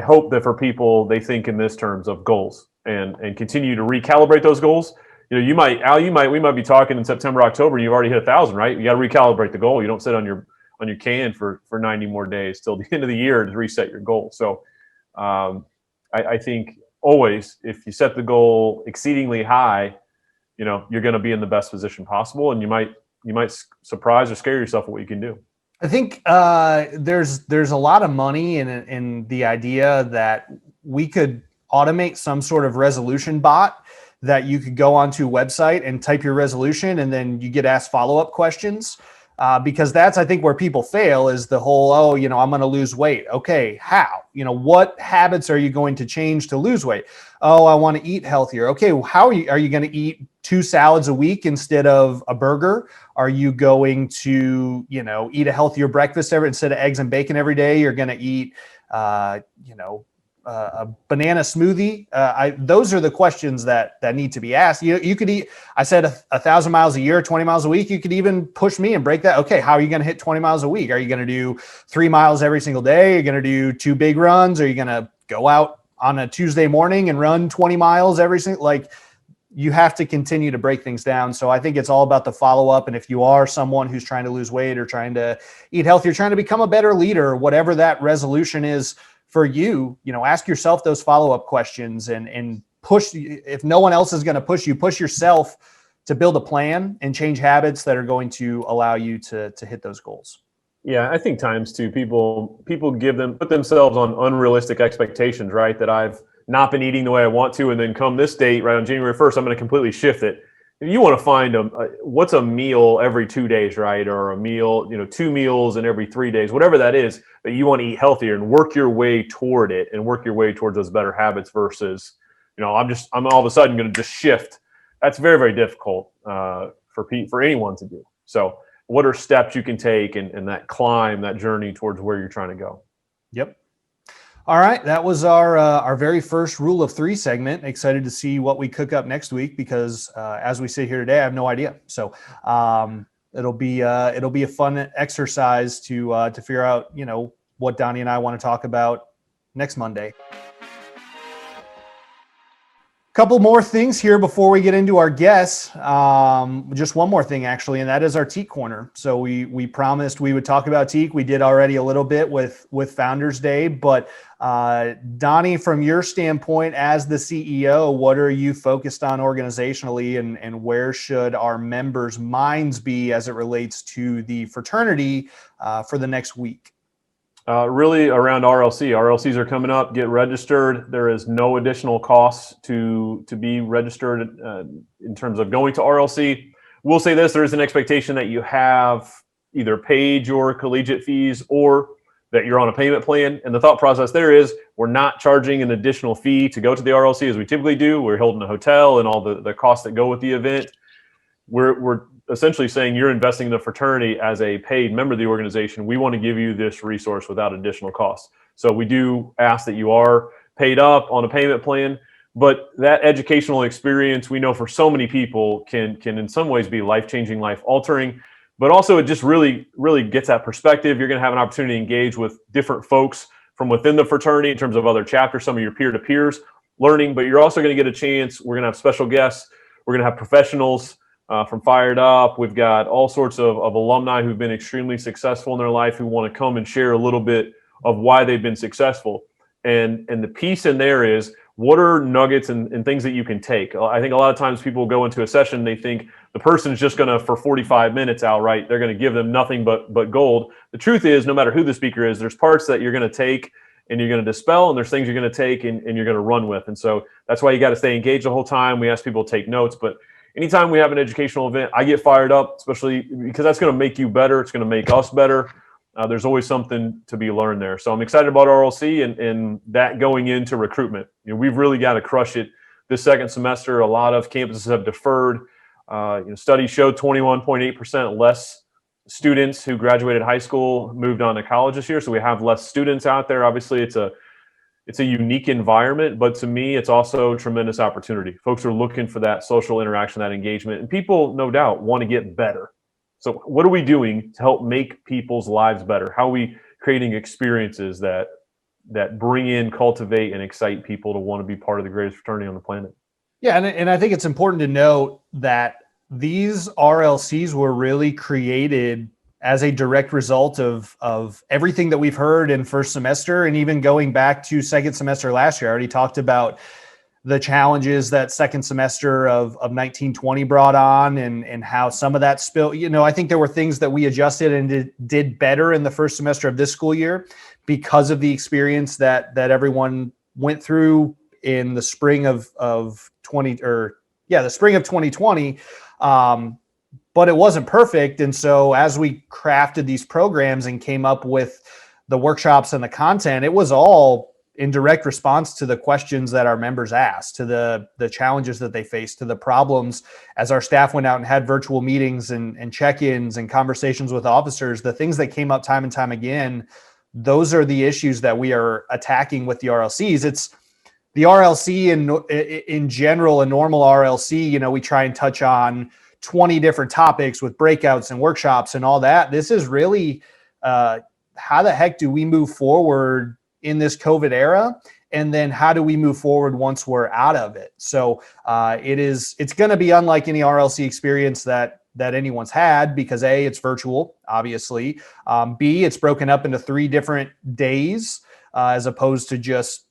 hope that for people, they think in this terms of goals and continue to recalibrate those goals. We might be talking in September, October, and you've already hit 1,000, right? You got to recalibrate the goal. You don't sit on your can for 90 more days till the end of the year to reset your goal. So I think always, if you set the goal exceedingly high, you're going to be in the best position possible, and you might surprise or scare yourself at what you can do. I think there's a lot of money in the idea that we could automate some sort of resolution bot that you could go onto a website and type your resolution, and then you get asked follow-up questions. Because that's, I think, where people fail is the whole, I'm going to lose weight. Okay, how? What habits are you going to change to lose weight? Oh, I want to eat healthier. Okay, how are you going to eat 2 salads a week instead of a burger? Are you going to, eat a healthier breakfast instead of eggs and bacon every day? You're going to eat, a banana smoothie. Those are the questions that need to be asked. You could eat, I said 1,000 miles a year, 20 miles a week. You could even push me and break that. Okay, how are you going to hit 20 miles a week? Are you going to do 3 miles every single day? Are you going to do 2 big runs? Are you going to go out on a Tuesday morning and run 20 miles every single, you have to continue to break things down. So I think it's all about the follow-up. And if you are someone who's trying to lose weight or trying to eat healthier, trying to become a better leader, whatever that resolution is for you, ask yourself those follow-up questions and push. If no one else is going to push yourself to build a plan and change habits that are going to allow you to hit those goals. Yeah, I think times too, people put themselves on unrealistic expectations, right? That I've not been eating the way I want to, and then come this date, right on January 1st, I'm going to completely shift it. If you want to find what's a meal every 2 days, right? Or a meal, 2 meals in every 3 days, whatever that is, that you want to eat healthier and work your way toward it and work your way towards those better habits versus, I'm all of a sudden going to just shift. That's very, very difficult for anyone to do. So what are steps you can take and that climb, that journey towards where you're trying to go? Yep. All right, that was our very first Rule of 3 segment. Excited to see what we cook up next week because as we sit here today, I have no idea. So it'll be a fun exercise to figure out what Donnie and I want to talk about next Monday. Couple more things here before we get into our guests. Just one more thing, actually, and that is our Teak Corner. So we promised we would talk about Teak. We did already a little bit with Founders Day, but Donnie, from your standpoint as the CEO, what are you focused on organizationally, and where should our members' minds be as it relates to the fraternity for the next week? Really around RLC. RLCs are coming up. Get registered. There is no additional costs to be registered in terms of going to RLC. We'll say this: there is an expectation that you have either paid your collegiate fees or that you're on a payment plan. And the thought process there is we're not charging an additional fee to go to the RLC as we typically do. We're holding a hotel and all the costs that go with the event. We're essentially saying you're investing in the fraternity as a paid member of the organization. We want to give you this resource without additional costs. So we do ask that you are paid up on a payment plan, but that educational experience, we know for so many people can in some ways be life-changing, life-altering, but also it just really, really gets that perspective. You're going to have an opportunity to engage with different folks from within the fraternity in terms of other chapters, some of your peer-to-peers learning, but you're also going to get a chance. We're going to have special guests. We're going to have professionals from Fired Up. We've got all sorts of alumni who've been extremely successful in their life who want to come and share a little bit of why they've been successful. And the piece in there is what are nuggets and things that you can take? I think a lot of times people go into a session, they think the person's just going to, for 45 minutes outright, they're going to give them nothing but gold. The truth is, no matter who the speaker is, there's parts that you're going to take and you're going to dispel, and there's things you're going to take and you're going to run with. And so that's why you got to stay engaged the whole time. We ask people to take notes, but anytime we have an educational event, I get fired up, especially because that's going to make you better. It's going to make us better. There's always something to be learned there. So I'm excited about RLC and that going into recruitment. We've really got to crush it this second semester. A lot of campuses have deferred. Studies showed 21.8% less students who graduated high school moved on to college this year. So we have less students out there. Obviously, it's a unique environment, but to me, it's also a tremendous opportunity. Folks are looking for that social interaction, that engagement, and people, no doubt, want to get better. So what are we doing to help make people's lives better? How are we creating experiences that bring in, cultivate, and excite people to want to be part of the greatest fraternity on the planet? Yeah, and I think it's important to note that these RLCs were really created as a direct result of everything that we've heard in first semester, and even going back to second semester last year. I already talked about the challenges that second semester of 1920 brought on, and how some of that spill. I think there were things that we adjusted and did better in the first semester of this school year because of the experience that everyone went through in the spring of 2020. But it wasn't perfect. And so as we crafted these programs and came up with the workshops and the content, it was all in direct response to the questions that our members asked, to the challenges that they faced, to the problems as our staff went out and had virtual meetings and check-ins and conversations with officers. The things that came up time and time again, those are the issues that we are attacking with the RLCs. It's the RLC in general, a normal RLC, we try and touch on 20 different topics with breakouts and workshops and all that. This is really how the heck do we move forward in this COVID era? And then how do we move forward once we're out of it? So it's going to be unlike any RLC experience that anyone's had, because A, it's virtual, obviously. B, it's broken up into 3 different days as opposed to just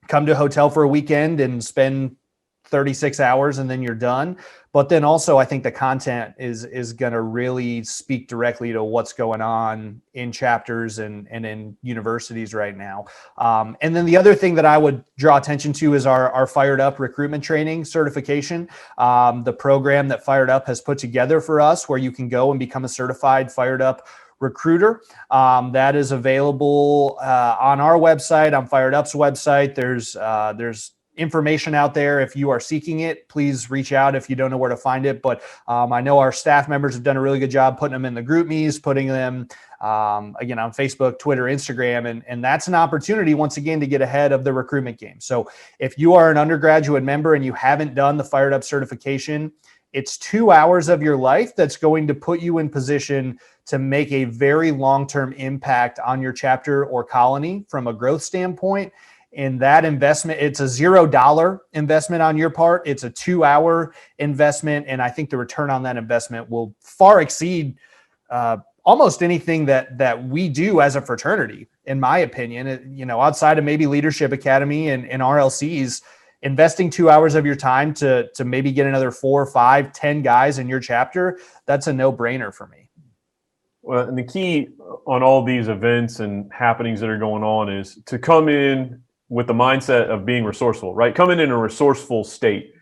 come to a hotel for a weekend and spend 36 hours and then you're done. But then also, I think the content is going to really speak directly to what's going on in chapters and in universities right now. And then the other thing that I would draw attention to is our Fired Up recruitment training certification, the program that Fired Up has put together for us, where you can go and become a certified Fired Up recruiter. That is available on our website, on Fired Up's website. There's information out there. If you are seeking it, please reach out if you don't know where to find it. But I know our staff members have done a really good job putting them in the group me's, putting them again on Facebook, Twitter, Instagram, and that's an opportunity once again to get ahead of the recruitment game. So if you are an undergraduate member and you haven't done the Fired Up certification, it's 2 hours of your life that's going to put you in position to make a very long-term impact on your chapter or colony from a growth standpoint. And that investment, it's a $0 investment on your part. It's a 2-hour investment. And I think the return on that investment will far exceed almost anything that we do as a fraternity, in my opinion. Outside of maybe Leadership Academy and RLCs, investing 2 hours of your time to maybe get another 4, 5, 10 guys in your chapter, that's a no-brainer for me. Well, and the key on all these events and happenings that are going on is to come in with the mindset of being resourceful, right? Come in a resourceful state.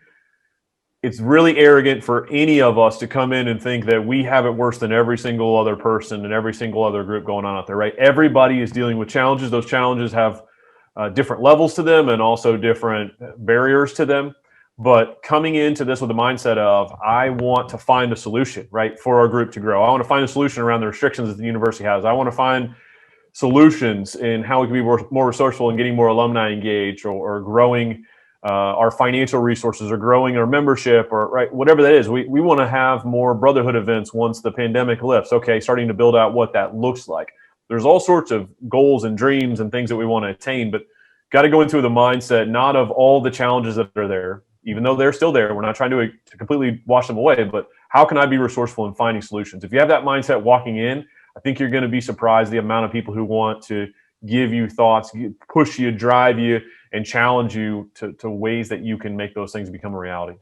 It's really arrogant for any of us to come in and think that we have it worse than every single other person and every single other group going on out there, right? Everybody is dealing with challenges. Those challenges have different levels to them and also different barriers to them. But coming into this with the mindset of, I want to find a solution, right, for our group to grow. I want to find a solution around the restrictions that the university has. I want to find solutions in how we can be more resourceful and getting more alumni engaged, or growing our financial resources, or growing our membership, or right, whatever that is. We want to have more brotherhood events once the pandemic lifts. Okay, starting to build out what that looks like. There's all sorts of goals and dreams and things that we want to attain, but got to go into the mindset not of all the challenges that are there, even though they're still there. We're not trying to completely wash them away, but how can I be resourceful in finding solutions? If you have that mindset walking in, I think you're going to be surprised the amount of people who want to give you thoughts, push you, drive you, and challenge you to ways that you can make those things become a reality.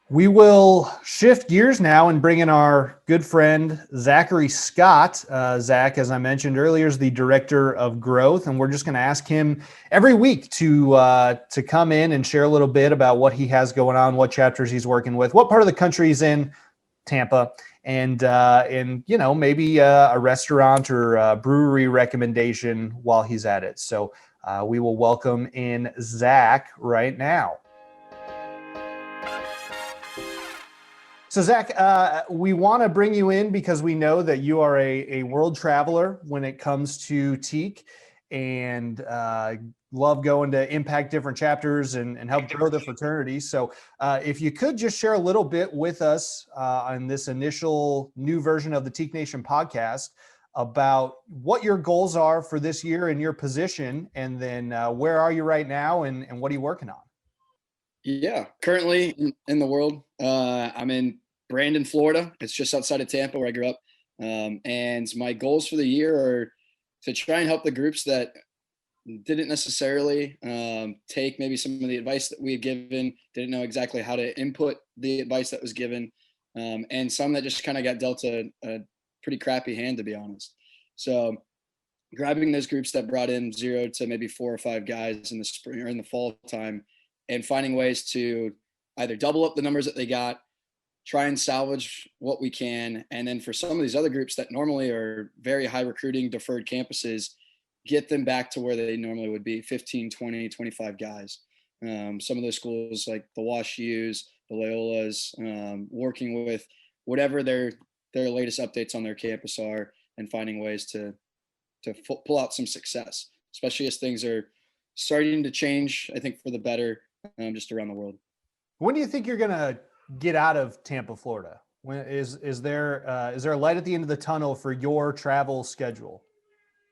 We will shift gears now and bring in our good friend, Zachary Scott. Zach, as I mentioned earlier, is the Director of Growth, and we're just going to ask him every week to come in and share a little bit about what he has going on, what chapters he's working with, what part of the country he's in, Tampa, and maybe a restaurant or a brewery recommendation while he's at it. So we will welcome in Zach right now. So Zach, we want to bring you in because we know that you are a world traveler when it comes to TKE, and love going to impact different chapters and help grow the fraternity. So if you could just share a little bit with us on this initial new version of the TKE Nation podcast about what your goals are for this year in your position, and then where are you right now and what are you working on? Yeah, currently in the world, I'm in Brandon, Florida. It's just outside of Tampa where I grew up. And my goals for the year are to try and help the groups that didn't necessarily take maybe some of the advice that we had given, didn't know exactly how to input the advice that was given, and some that just kind of got dealt a pretty crappy hand, to be honest. So grabbing those groups that brought in 0 to maybe 4 or 5 guys in the spring or in the fall time, and finding ways to either double up the numbers that they got, try and salvage what we can. And then for some of these other groups that normally are very high recruiting deferred campuses, get them back to where they normally would be, 15, 20, 25 guys. Some of those schools like the Wash U's, the Loyolas, working with whatever their latest updates on their campus are, and finding ways to pull out some success, especially as things are starting to change, I think, for the better, just around the world. When do you think you're going to get out of Tampa, Florida? When is there a light at the end of the tunnel for your travel schedule?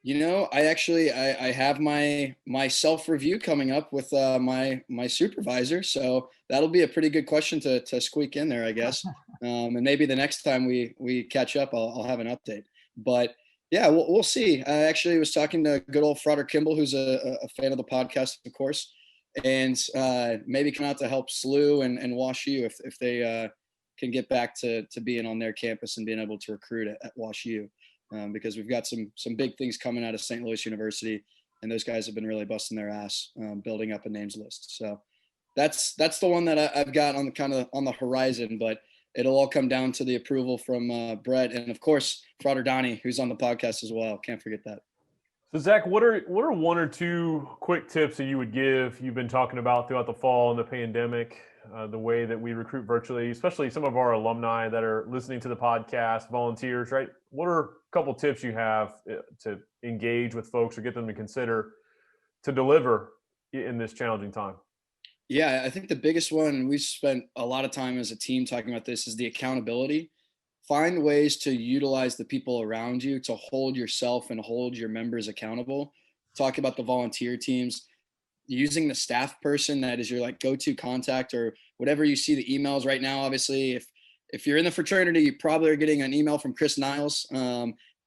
You know, I have my self-review coming up with my supervisor, so that'll be a pretty good question to squeak in there, I guess. And maybe the next time we catch up, I'll have an update. But yeah, we'll see. I actually was talking to good old Frater Kimball, who's a fan of the podcast, of course, and maybe come out to help SLU and Wash U if they can get back to being on their campus and being able to recruit at Wash U. Because we've got some big things coming out of St. Louis University, and those guys have been really busting their ass, building up a names list. So that's the one that I've got on the horizon, but it'll all come down to the approval from Brett and of course Frater Donnie, who's on the podcast as well. Can't forget that. So Zach, what are 1 or 2 quick tips that you would give? You've been talking about throughout the fall and the pandemic, the way that we recruit virtually, especially some of our alumni that are listening to the podcast, volunteers, right? What are a couple tips you have to engage with folks or get them to consider to deliver in this challenging time? Yeah, I think the biggest one, and we've spent a lot of time as a team talking about this, is the accountability. Find ways to utilize the people around you to hold yourself and hold your members accountable. Talk about the volunteer teams, using the staff person that is your like go-to contact, or whatever you see the emails right now. Obviously, if you're in the fraternity, you probably are getting an email from Chris Niles.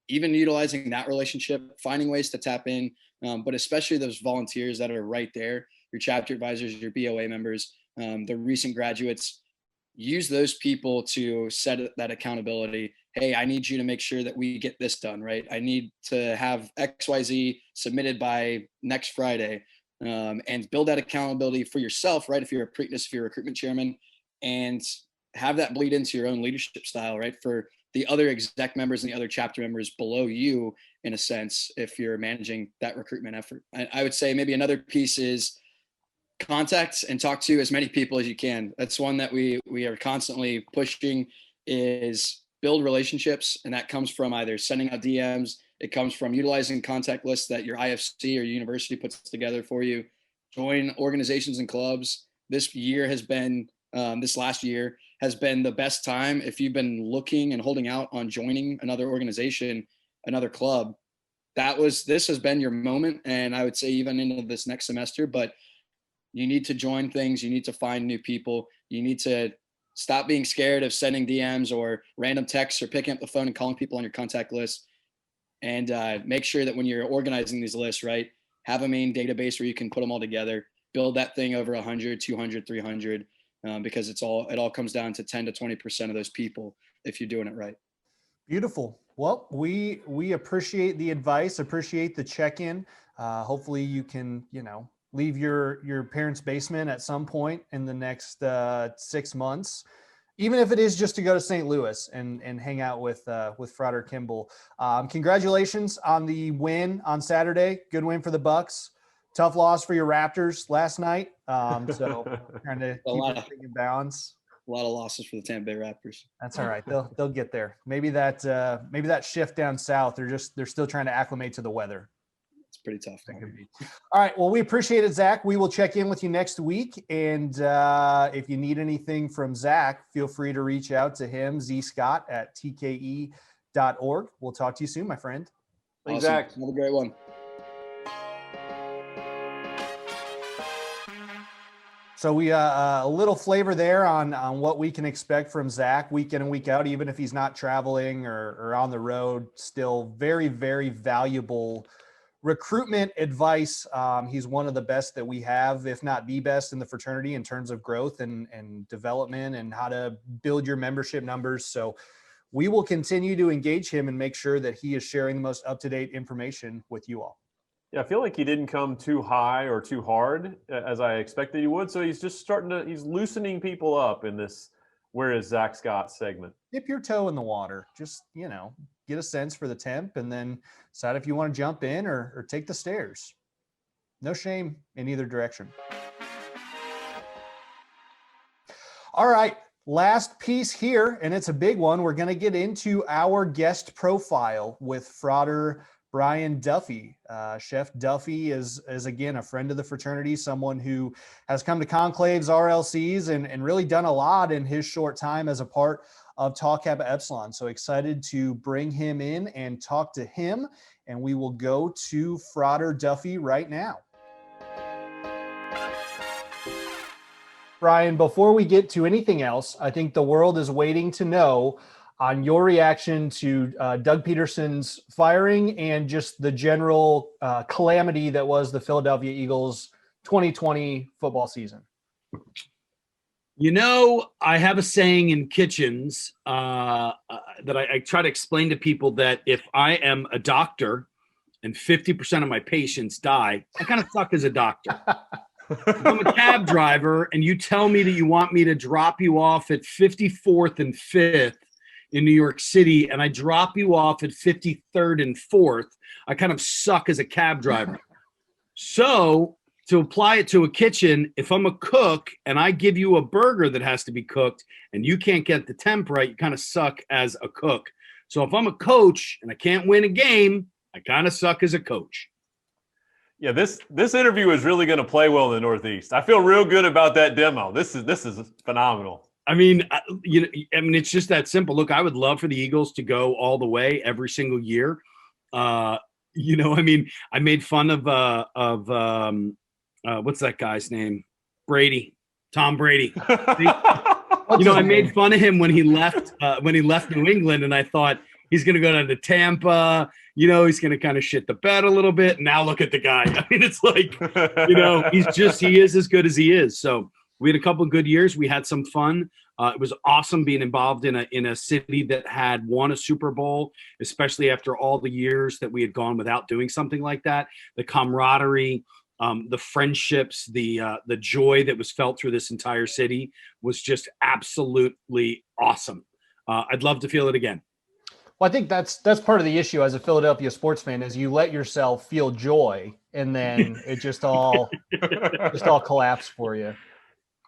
Even utilizing that relationship, finding ways to tap in, but especially those volunteers that are right there, your chapter advisors, your BOA members, the recent graduates. Use those people to set that accountability. Hey, I need you to make sure that we get this done, right? I need to have XYZ submitted by next Friday, and build that accountability for yourself, right? If you're a Preakness, if you're a recruitment chairman, and have that bleed into your own leadership style, right? For the other exec members and the other chapter members below you, in a sense, if you're managing that recruitment effort. I would say maybe another piece is contact and talk to as many people as you can. That's one that we are constantly pushing, is build relationships. And that comes from either sending out DMs. It comes from utilizing contact lists that your IFC or university puts together for you. Join organizations and clubs. This last year has been the best time. If you've been looking and holding out on joining another organization, another club, this has been your moment. And I would say even into this next semester, but you need to join things. You need to find new people. You need to stop being scared of sending DMs or random texts or picking up the phone and calling people on your contact list. And make sure that when you're organizing these lists, right, have a main database where you can put them all together, build that thing over 100, 200, 300, because it all comes down to 10 to 20% of those people if you're doing it right. Beautiful. Well, we appreciate the advice, appreciate the check-in. Hopefully you can, leave your parents' basement at some point in the next 6 months, even if it is just to go to St. Louis and hang out with Frater Kimball. Congratulations on the win on Saturday. Good win for the Bucks. Tough loss for your Raptors last night. So trying to keep everything in balance. A lot of losses for the Tampa Bay Raptors. That's all right. They'll get there. Maybe that shift down south, they're still trying to acclimate to the weather. It's pretty tough. All right. Well, we appreciate it, Zach. We will check in with you next week. And if you need anything from Zach, feel free to reach out to him, zscott@tka.org. We'll talk to you soon, my friend. Thanks, Awesome. Zach. Have a great one. So we a little flavor there on what we can expect from Zach week in and week out, even if he's not traveling or on the road. Still very, very valuable recruitment advice. He's one of the best that we have, if not the best in the fraternity in terms of growth and development and how to build your membership numbers. So we will continue to engage him and make sure that he is sharing the most up-to-date information with you all. Yeah, I feel like he didn't come too high or too hard as I expected he would. So he's just he's loosening people up in this Where is Zach Scott segment. Dip your toe in the water. Just, get a sense for the temp and then decide if you want to jump in or take the stairs. No shame in either direction. All right. Last piece here, and it's a big one. We're going to get into our guest profile with Frater Brian Duffy. Chef Duffy is again a friend of the fraternity, someone who has come to conclaves, RLCs, and really done a lot in his short time as a part of Tau Kappa Epsilon. So excited to bring him in and talk to him. And we will go to Frater Duffy right now. Brian, before we get to anything else, I think the world is waiting to know on your reaction to Doug Peterson's firing and just the general calamity that was the Philadelphia Eagles 2020 football season. I have a saying in kitchens that I try to explain to people that if I am a doctor and 50% of my patients die, I kind of suck as a doctor. If I'm a cab driver and you tell me that you want me to drop you off at 54th and 5th in New York City and I drop you off at 53rd and 4th, I kind of suck as a cab driver. So to apply it to a kitchen, if I'm a cook and I give you a burger that has to be cooked and you can't get the temp right, you kind of suck as a cook. So if I'm a coach and I can't win a game, I kind of suck as a coach. Yeah, this interview is really going to play well in the Northeast. I feel real good about that demo. This is phenomenal. I mean, it's just that simple. Look, I would love for the Eagles to go all the way every single year. I made fun of what's that guy's name? Tom Brady. I made fun of him when he left New England, and I thought he's going to go down to Tampa. He's going to kind of shit the bed a little bit. Now look at the guy. I mean, it's like, he is as good as he is. So we had a couple of good years. We had some fun. It was awesome being involved in a city that had won a Super Bowl, especially after all the years that we had gone without doing something like that. The camaraderie, the friendships, the joy that was felt through this entire city was just absolutely awesome. I'd love to feel it again. Well, I think that's part of the issue as a Philadelphia sports fan is you let yourself feel joy and then it just all collapsed for you.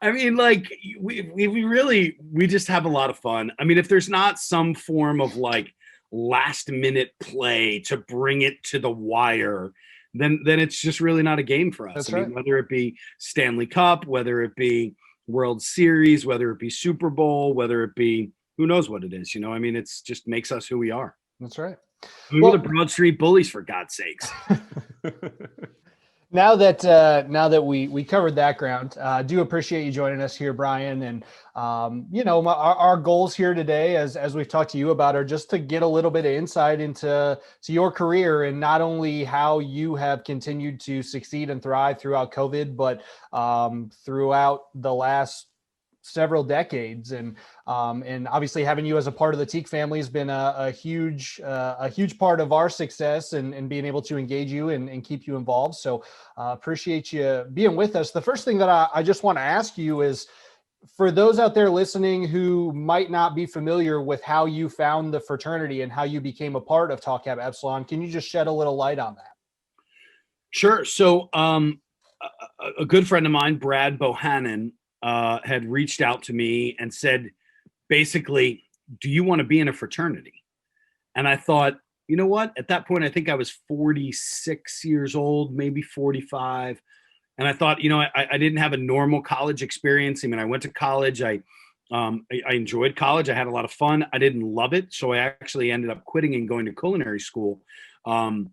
I mean, like we just have a lot of fun. I mean, if there's not some form of like last minute play to bring it to the wire, then it's just really not a game for us. That's I mean, right. Whether it be Stanley Cup, whether it be World Series, whether it be Super Bowl, whether it be who knows what it is, it's just makes us who we are. That's right. We're the Broad Street Bullies, for God's sakes. Now that we covered that ground, I do appreciate you joining us here, Brian. And our goals here today, as we've talked to you about, are just to get a little bit of insight into your career, and not only how you have continued to succeed and thrive throughout COVID, but throughout the last several decades. And obviously having you as a part of the Teak family has been a huge part of our success, and being able to engage you and keep you involved. So appreciate you being with us. The first thing that I just want to ask you is, for those out there listening who might not be familiar with how you found the fraternity and how you became a part of Tau Kappa Epsilon, can you just shed a little light on that? Sure. So a good friend of mine, Brad Bohannon, had reached out to me and said, basically, do you want to be in a fraternity? And I thought, you know what? At that point, I think I was 46 years old, maybe 45. And I thought, I didn't have a normal college experience. I mean, I went to college. I enjoyed college. I had a lot of fun. I didn't love it. So I actually ended up quitting and going to culinary school. And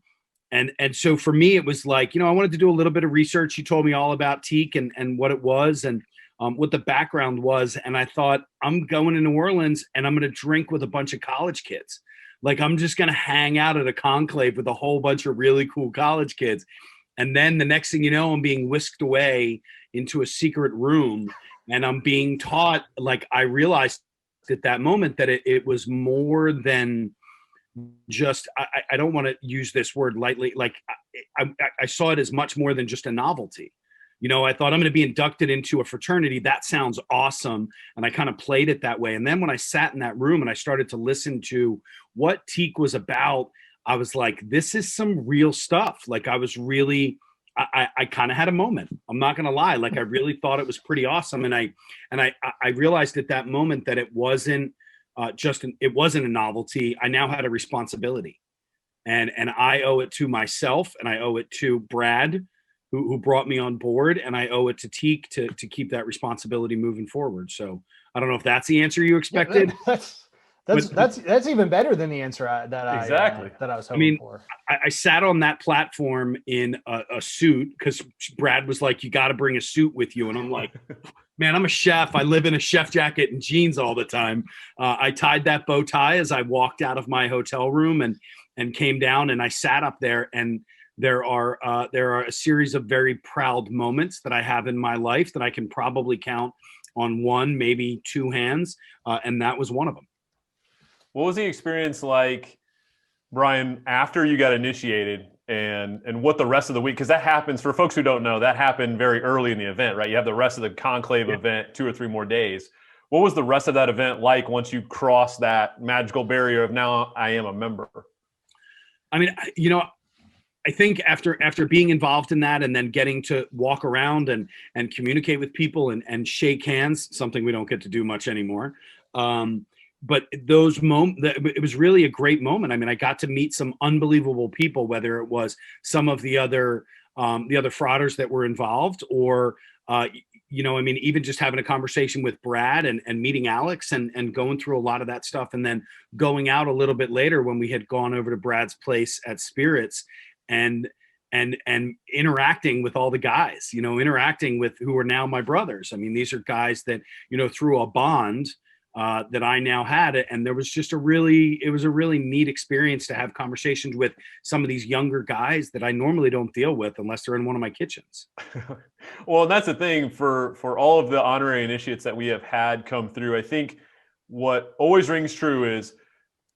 so for me, it was like, I wanted to do a little bit of research. You told me all about Teak and what it was, and what the background was. And I thought, I'm going to New Orleans and I'm going to drink with a bunch of college kids. Like, I'm just going to hang out at a conclave with a whole bunch of really cool college kids. And then the next thing you know, I'm being whisked away into a secret room, and I'm being taught, like, I realized at that moment that it was more than just, I don't want to use this word lightly. Like, I saw it as much more than just a novelty. I thought, I'm going to be inducted into a fraternity. That sounds awesome. And I kind of played it that way. And then when I sat in that room and I started to listen to what Teak was about, I was like, this is some real stuff. Like, I was really, I kind of had a moment. I'm not going to lie. Like, I really thought it was pretty awesome. And I realized at that moment that it wasn't it wasn't a novelty. I now had a responsibility, and I owe it to myself, and I owe it to Brad, who brought me on board, and I owe it to Teak to keep that responsibility moving forward. So I don't know if that's the answer you expected. Yeah, that's even better than the answer that I was hoping for. I sat on that platform in a suit, because Brad was like, you got to bring a suit with you. And I'm like, man, I'm a chef. I live in a chef jacket and jeans all the time. I tied that bow tie as I walked out of my hotel room and came down, and I sat up there. And there are a series of very proud moments that I have in my life that I can probably count on one, maybe two hands. And that was one of them. What was the experience like, Brian, after you got initiated, and what the rest of the week, because that happens, for folks who don't know, that happened very early in the event, right? You have the rest of the conclave event, 2 or 3 more days. What was the rest of that event like once you crossed that magical barrier of, now I am a member? I mean, I think after being involved in that, and then getting to walk around and communicate with people and shake hands, something we don't get to do much anymore. But those moments, it was really a great moment. I mean, I got to meet some unbelievable people, whether it was some of the other frauders that were involved, or, even just having a conversation with Brad and meeting Alex and going through a lot of that stuff. And then going out a little bit later when we had gone over to Brad's place at Spirits and interacting with all the guys, interacting with who are now my brothers. I mean, these are guys that, through a bond that I now had, and there was just it was a really neat experience to have conversations with some of these younger guys that I normally don't deal with unless they're in one of my kitchens. Well, that's the thing for all of the honorary initiates that we have had come through. I think what always rings true is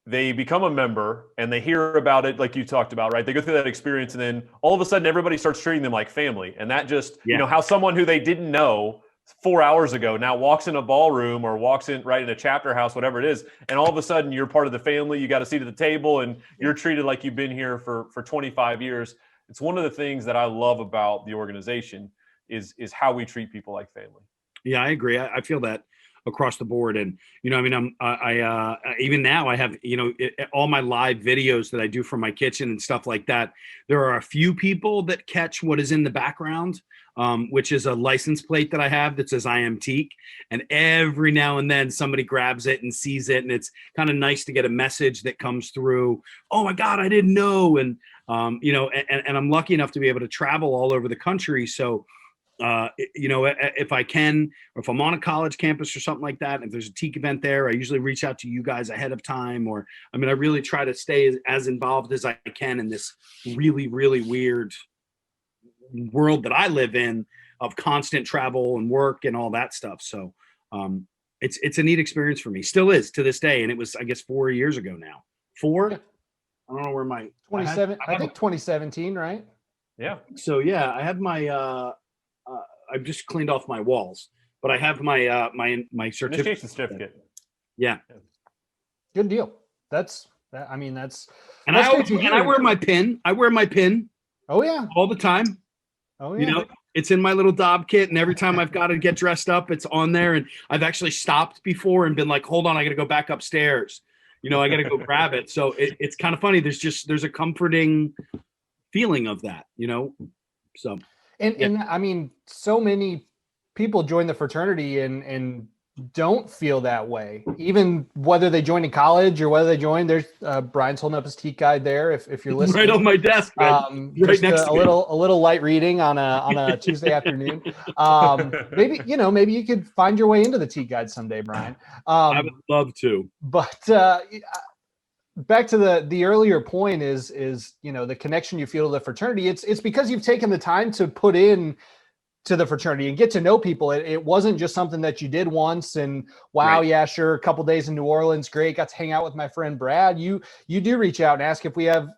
they become a member and they hear about it, like you talked about, right? They go through that experience, and then all of a sudden everybody starts treating them like family. And that just, how someone who they didn't know 4 hours ago now walks in a ballroom or walks in right in a chapter house, whatever it is, and all of a sudden you're part of the family. You got a seat at the table, and you're treated like you've been here for 25 years. It's one of the things that I love about the organization is how we treat people like family. Yeah, I agree. I feel that across the board. And, I even now I have, all my live videos that I do from my kitchen and stuff like that. There are a few people that catch what is in the background. which is a license plate that I have that says I am Teak. And every now and then somebody grabs it and sees it. And it's kind of nice to get a message that comes through. Oh my God, I didn't know. And, and I'm lucky enough to be able to travel all over the country. So, if I can, or if I'm on a college campus or something like that, if there's a Teak event there, I usually reach out to you guys ahead of time. I really try to stay as involved as I can in this really, really weird world that I live in of constant travel and work and all that stuff. So it's a neat experience for me. Still is to this day. And it was, I guess, 4 years ago now. 4? I don't know where my 27. I think 2017, right? Yeah. So yeah, I have my I've just cleaned off my walls, but I have my my certificate. Initiation certificate. Yeah. Good deal. That's. And that's I wear my pin. I wear my pin. Oh yeah. All the time. Oh yeah. It's in my little Dob kit, and every time I've got to get dressed up, it's on there. And I've actually stopped before and been like, "Hold on, I got to go back upstairs." I got to go grab it. So it's kind of funny. There's a comforting feeling of that. So. And so many people join the fraternity and don't feel that way, even whether they joined in college or whether they joined. There's Brian's holding up his Teak guide there. If you're listening, right on my desk, right next to a little light reading on a Tuesday afternoon. Maybe you could find your way into the Teak guide someday, Brian. I would love to. But back to the earlier point is the connection you feel to the fraternity. It's because you've taken the time to put in to the fraternity and get to know people. It wasn't just something that you did once and wow, right. Yeah, sure. A couple days in New Orleans. Great. Got to hang out with my friend Brad. You do reach out and ask if we have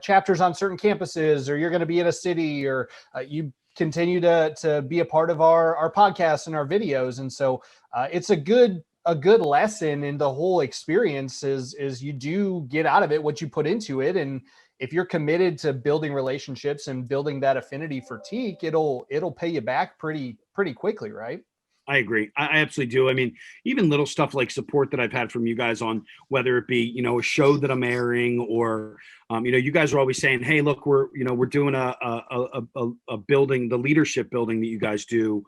chapters on certain campuses, or you're going to be in a city, or you continue to be a part of our podcasts and our videos. And so it's a good lesson in the whole experience is you do get out of it what you put into it. And if you're committed to building relationships and building that affinity for Teak, it'll pay you back pretty quickly, right? I agree. I absolutely do. Even little stuff like support that I've had from you guys on whether it be, a show that I'm airing or, you guys are always saying, hey, look, we're doing a building, the leadership building that you guys do.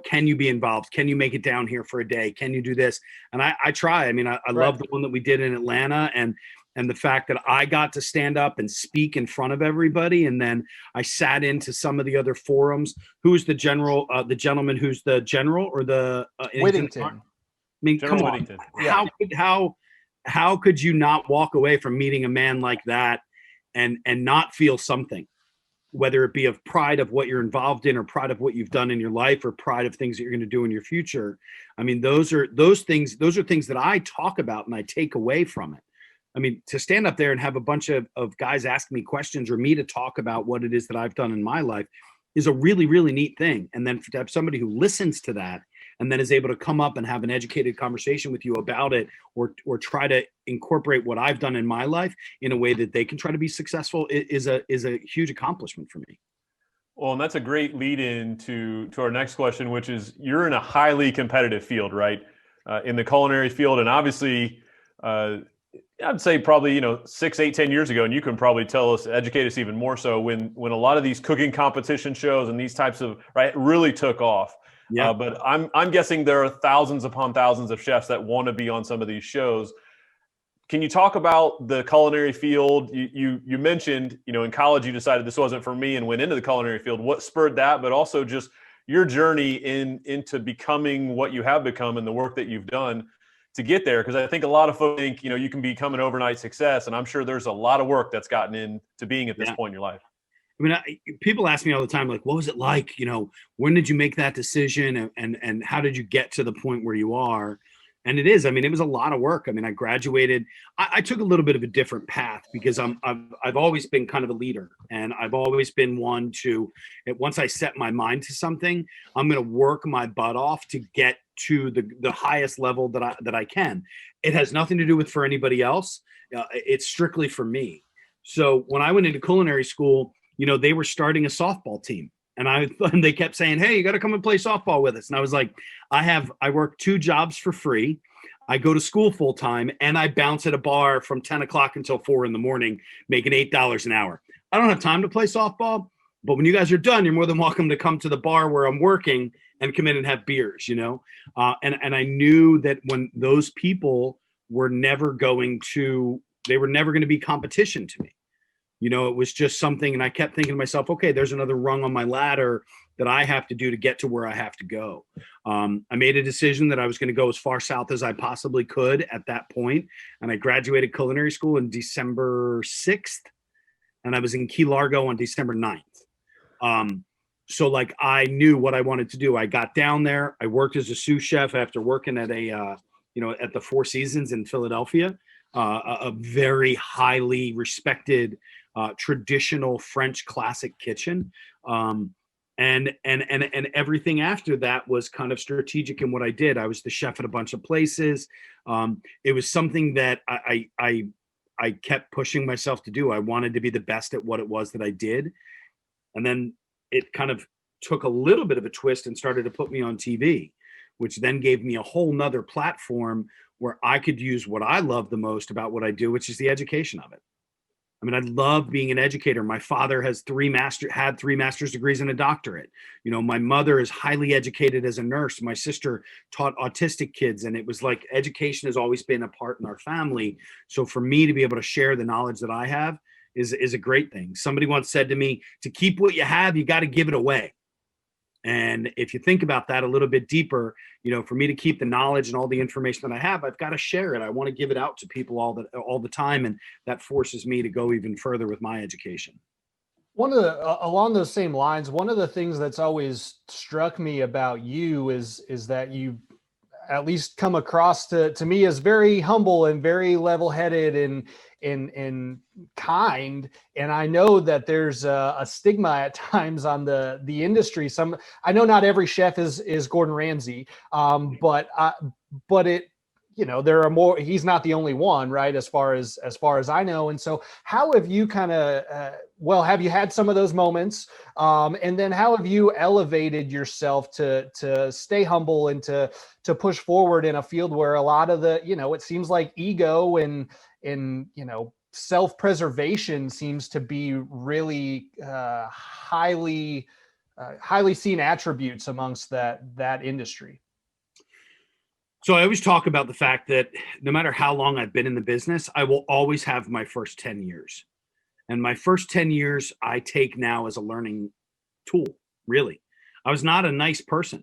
Can you be involved? Can you make it down here for a day? Can you do this? And I try. I right. love the one that we did in Atlanta and the fact that I got to stand up and speak in front of everybody. And then I sat into some of the other forums. Who's the gentleman who's the general or the Whittington? Come on. Whittington. Yeah. How could you not walk away from meeting a man like that and not feel something, whether it be of pride of what you're involved in or pride of what you've done in your life or pride of things that you're going to do in your future? Those are things that I talk about and I take away from it. To stand up there and have a bunch of guys ask me questions or me to talk about what it is that I've done in my life is a really, really neat thing. And then to have somebody who listens to that and then is able to come up and have an educated conversation with you about it or try to incorporate what I've done in my life in a way that they can try to be successful is a huge accomplishment for me. Well, and that's a great lead in to our next question, which is you're in a highly competitive field, right? In the culinary field. And obviously, I'd say probably, 6, 8, 10 years ago, and you can probably educate us even more so when a lot of these cooking competition shows and these types of, right, really took off. Yeah. But I'm guessing there are thousands upon thousands of chefs that want to be on some of these shows. Can you talk about the culinary field? You mentioned, in college you decided this wasn't for me and went into the culinary field. What spurred that? But also just your journey into becoming what you have become and the work that you've done to get there, because I think a lot of folks think, you can become an overnight success, and I'm sure there's a lot of work that's gotten into being at this point in your life. People ask me all the time, like, what was it like? When did you make that decision, and how did you get to the point where you are? And it is, it was a lot of work. I graduated. I took a little bit of a different path because I've always been kind of a leader, and I've always been one to, once I set my mind to something, I'm going to work my butt off to get to the highest level that I can. It has nothing to do with for anybody else. It's strictly for me. So when I went into culinary school, they were starting a softball team. And they kept saying, hey, you got to come and play softball with us. And I was like, I work 2 jobs for free. I go to school full time, and I bounce at a bar from 10 o'clock until 4 in the morning, making $8 an hour. I don't have time to play softball. But when you guys are done, you're more than welcome to come to the bar where I'm working and come in and have beers, you know? And I knew that when those people were never going to, they were never going to be competition to me. You know, it was just something, and I kept thinking to myself, okay, there's another rung on my ladder that I have to do to get to where I have to go. I made a decision that I was going to go as far south as I possibly could at that point, and I graduated culinary school in December 6th, and I was in Key Largo on December 9th. So like I knew what I wanted to do. I got down there. I worked as a sous chef after working at at the Four Seasons in Philadelphia, a very highly respected traditional French classic kitchen. And everything after that was kind of strategic in what I did. I was the chef at a bunch of places. It was something that I kept pushing myself to do. I wanted to be the best at what it was that I did. And then it kind of took a little bit of a twist and started to put me on TV, which then gave me a whole nother platform where I could use what I love the most about what I do, which is the education of it. I mean, I love being an educator. My father has had three master's degrees and a doctorate. You know, my mother is highly educated as a nurse. My sister taught autistic kids, and it was like education has always been a part in our family. So for me to be able to share the knowledge that I have is a great thing. Somebody once said to me, to keep what you have, you got to give it away. And if you think about that a little bit deeper, you know, for me to keep the knowledge and all the information that I have, I've got to share it. I want to give it out to people all the time. And that forces me to go even further with my education. One of the, along those same lines, one of the things that's always struck me about you is that you at least come across to me as very humble and very level-headed and kind. And I know that there's a stigma at times on the industry. I know not every chef is Gordon Ramsay, but it, you know, there are more. He's not the only one, right? As far as I know. And so, how have you kind of have you had some of those moments? And then, how have you elevated yourself to stay humble and to push forward in a field where a lot of the, you know, it seems like ego and you know, self-preservation seems to be really highly seen attributes amongst that industry. So I always talk about the fact that no matter how long I've been in the business, I will always have my first 10 years. And my first 10 years I take now as a learning tool, really. I was not a nice person.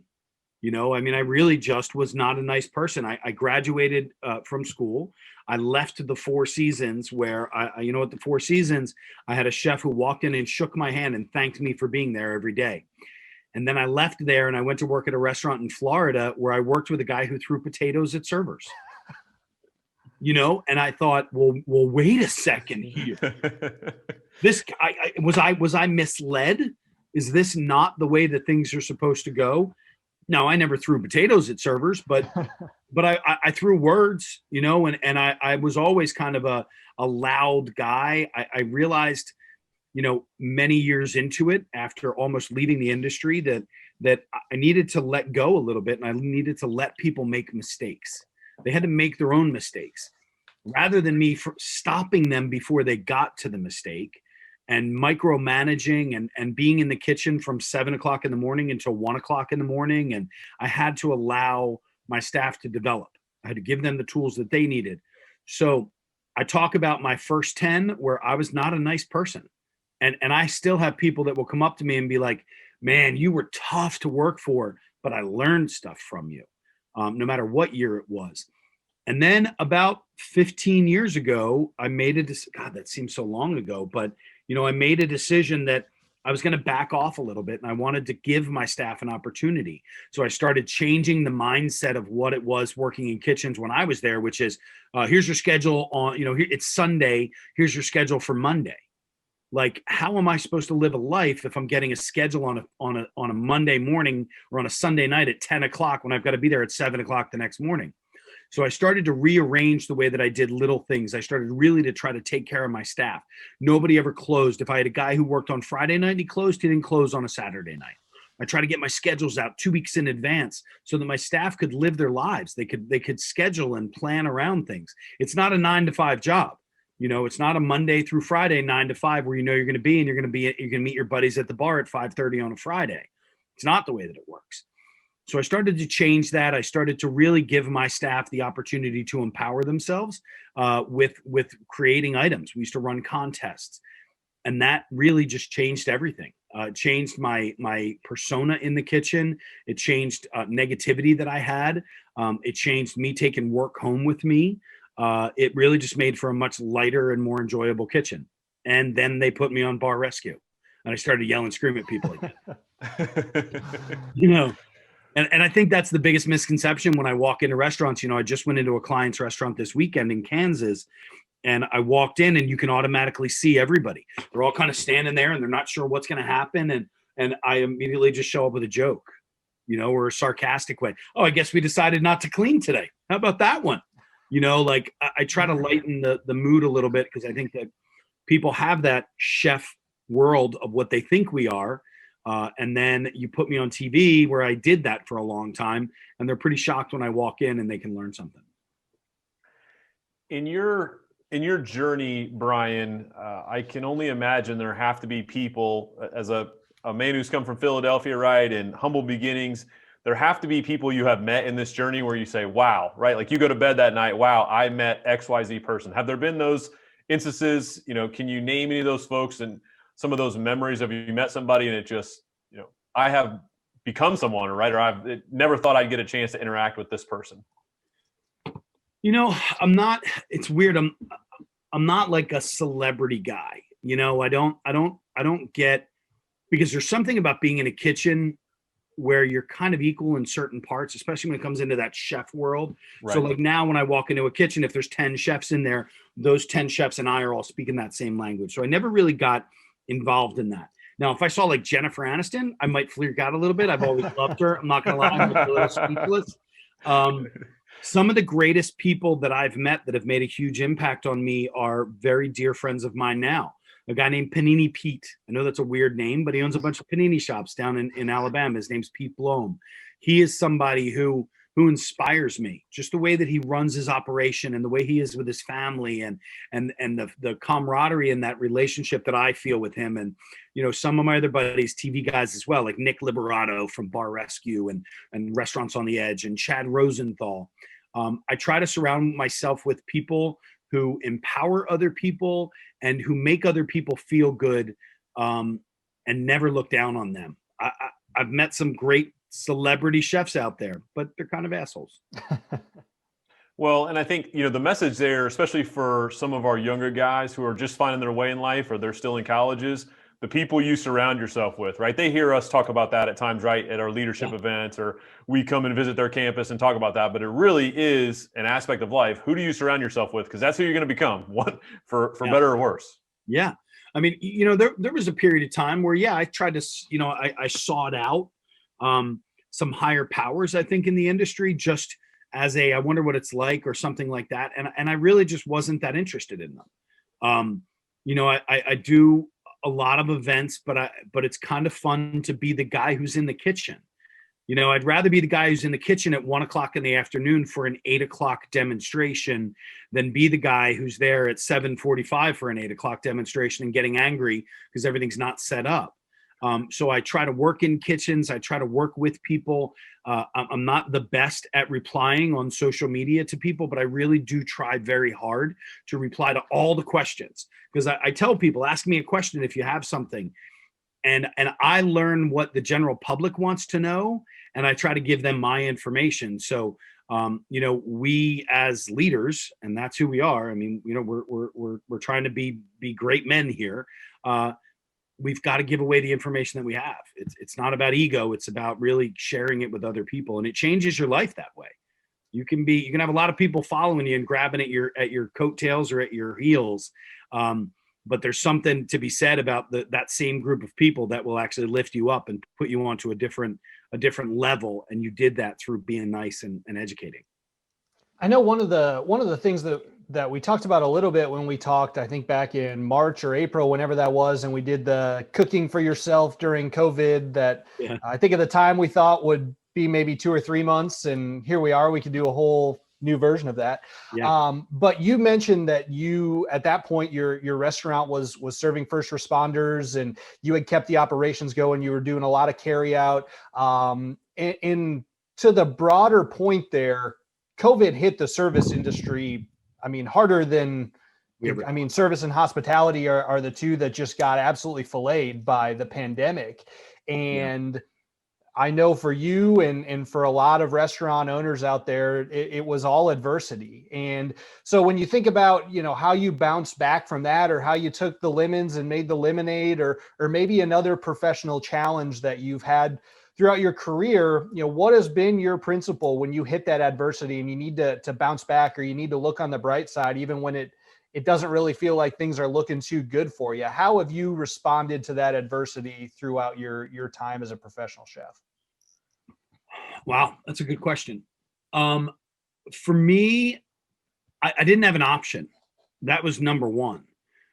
You know, I mean, I really just was not a nice person. I graduated from school. I left the Four Seasons where at the Four Seasons, I had a chef who walked in and shook my hand and thanked me for being there every day. And then I left there and I went to work at a restaurant in Florida where I worked with a guy who threw potatoes at servers. You know, and I thought, well, wait a second here. Was I misled? Is this not the way that things are supposed to go? No, I never threw potatoes at servers, but I threw words, you know, and I was always kind of a loud guy. I realized, you know, many years into it, after almost leaving the industry, that I needed to let go a little bit, and I needed to let people make mistakes. They had to make their own mistakes rather than me stopping them before they got to the mistake and micromanaging and being in the kitchen from 7 o'clock in the morning until 1 o'clock in the morning. And I had to allow my staff to develop. I had to give them the tools that they needed. So I talk about my first 10 where I was not a nice person. And I still have people that will come up to me and be like, man, you were tough to work for, but I learned stuff from you, no matter what year it was. And then about 15 years ago, I made God, that seems so long ago, but you know, I made a decision that I was going to back off a little bit and I wanted to give my staff an opportunity. So I started changing the mindset of what it was working in kitchens when I was there, which is here's your schedule on, you know, it's Sunday. Here's your schedule for Monday. Like, how am I supposed to live a life if I'm getting a schedule on a Monday morning or on a Sunday night at 10 o'clock when I've got to be there at 7 o'clock the next morning? So I started to rearrange the way that I did little things. I started really to try to take care of my staff. Nobody ever closed. If I had a guy who worked on Friday night, he didn't close on a Saturday night. I try to get my schedules out 2 weeks in advance so that my staff could live their lives. They could schedule and plan around things. It's not a 9 to 5 job. It's not a Monday through Friday 9 to 5 where you're going to be, and you're going to meet your buddies at the bar at 5:30 on a Friday. It's not the way that it works. So I started to change that. I started to really give my staff the opportunity to empower themselves with creating items. We used to run contests, and that really just changed everything. It changed my persona in the kitchen. It changed negativity that I had. It changed me taking work home with me. It really just made for a much lighter and more enjoyable kitchen. And then they put me on bar rescue, and I started yelling, screaming at people again. And I think that's the biggest misconception when I walk into restaurants. I just went into a client's restaurant this weekend in Kansas, and I walked in, and you can automatically see everybody. They're all kind of standing there, and they're not sure what's going to happen. And I immediately just show up with a joke, or a sarcastic way. Oh, I guess we decided not to clean today. How about that one? I try to lighten the mood a little bit, because I think that people have that chef world of what they think we are. And then you put me on TV where I did that for a long time, and they're pretty shocked when I walk in and they can learn something. In your journey, Brian, I can only imagine there have to be people, as a man who's come from Philadelphia, right, and humble beginnings, there have to be people you have met in this journey where you say, wow, right? Like you go to bed that night, wow, I met XYZ person. Have there been those instances? Can you name any of those folks and some of those memories of you met somebody and it just, I have become someone, right? Or I've never thought I'd get a chance to interact with this person. It's weird. I'm not like a celebrity guy. I don't get, because there's something about being in a kitchen where you're kind of equal in certain parts, especially when it comes into that chef world. Right. So like now when I walk into a kitchen, if there's 10 chefs in there, those 10 chefs and I are all speaking that same language. So I never really got involved in that. Now, if I saw like Jennifer Aniston, I might freak out a little bit. I've always loved her. I'm not going to lie. I'm a little speechless. Some of the greatest people that I've met that have made a huge impact on me are very dear friends of mine now. A guy named Panini Pete. I know that's a weird name, but he owns a bunch of panini shops down in Alabama. His name's Pete Blom. He is somebody who inspires me. Just the way that he runs his operation and the way he is with his family and the camaraderie and that relationship that I feel with him. And some of my other buddies, TV guys as well, like Nick Liberato from Bar Rescue and Restaurants on the Edge, and Chad Rosenthal. I try to surround myself with people who empower other people and who make other people feel good, and never look down on them. I've met some great celebrity chefs out there, but they're kind of assholes. Well, and I think, the message there, especially for some of our younger guys who are just finding their way in life or they're still in colleges, the people you surround yourself with, right? They hear us talk about that at times, right? At our leadership events, or we come and visit their campus and talk about that. But it really is an aspect of life. Who do you surround yourself with? Because that's who you're going to become, what for better or worse. Yeah. I mean, there was a period of time where, I tried to, I sought out some higher powers, I think, in the industry, just as I wonder what it's like or something like that. And I really just wasn't that interested in them. I do a lot of events, but it's kind of fun to be the guy who's in the kitchen. I'd rather be the guy who's in the kitchen at 1:00 in the afternoon for an 8:00 demonstration than be the guy who's there at 7:45 for an 8:00 demonstration and getting angry because everything's not set up. So I try to work in kitchens. I try to work with people. I'm not the best at replying on social media to people, but I really do try very hard to reply to all the questions, because I tell people, ask me a question if you have something. And I learn what the general public wants to know, and I try to give them my information. So, we as leaders, and that's who we are. I mean, we're trying to be great men here. We've got to give away the information that we have. It's not about ego. It's about really sharing it with other people, and it changes your life that way. You can have a lot of people following you and grabbing at your coattails or at your heels. But there's something to be said about that same group of people that will actually lift you up and put you onto a different level. And you did that through being nice and educating. I know one of the things that we talked about a little bit when we talked, I think back in March or April, whenever that was, and we did the cooking for yourself during COVID, that I think at the time we thought would be maybe 2 or 3 months. And here we are, we could do a whole new version of that. Yeah. But you mentioned that you, at that point, your restaurant was serving first responders, and you had kept the operations going. You were doing a lot of carry out. And to the broader point there, COVID hit the service industry, I mean, harder than, I mean, service and hospitality are the two that just got absolutely filleted by the pandemic. And I know for you and for a lot of restaurant owners out there, it was all adversity. And so when you think about, you know, how you bounced back from that, or how you took the lemons and made the lemonade, or maybe another professional challenge that you've had throughout your career, you know, what has been your principle when you hit that adversity and you need to bounce back, or you need to look on the bright side, even when it doesn't really feel like things are looking too good for you? How have you responded to that adversity throughout your time as a professional chef? Wow, that's a good question. For me, I didn't have an option. That was number one.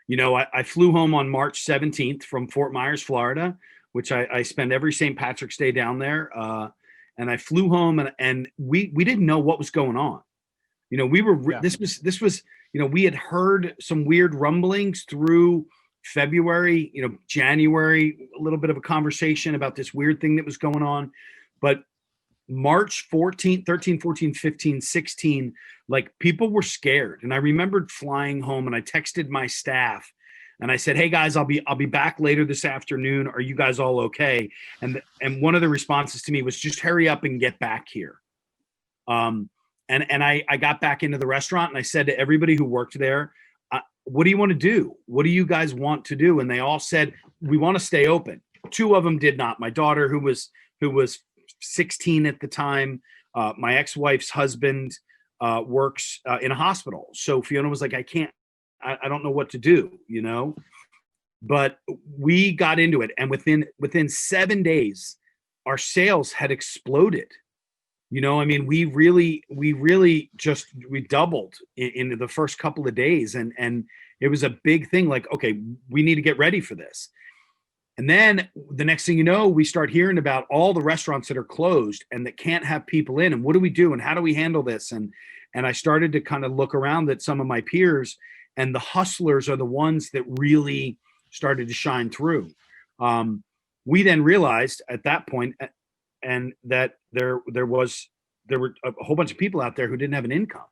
You know, I flew home on March 17th from Fort Myers, Florida, which I spend every St. Patrick's Day down there. And I flew home, and we didn't know what was going on. You know, this was, you know, we had heard some weird rumblings through February, you know, January, a little bit of a conversation about this weird thing that was going on. But March 14, 13, 14, 15, 16, like, people were scared. And I remembered flying home, and I texted my staff and I said, "Hey guys, I'll be back later this afternoon. Are you guys all okay?" And one of the responses to me was, "Just hurry up and get back here." And I got back into the restaurant, and I said to everybody who worked there, "What do you want to do? What do you guys want to do?" And they all said, "We want to stay open." Two of them did not. My daughter, who was 16 at the time, my ex-wife's husband works in a hospital. So Fiona was like, I don't know what to do, you know. But we got into it, and within 7 days, our sales had exploded. You know, I mean, we really just doubled in the first couple of days, and it was a big thing. Like, okay, we need to get ready for this. And then the next thing you know, we start hearing about all the restaurants that are closed and that can't have people in. And what do we do? And how do we handle this? And I started to kind of look around at some of my peers, and the hustlers are the ones that really started to shine through. We then realized at that point, and that there were a whole bunch of people out there who didn't have an income.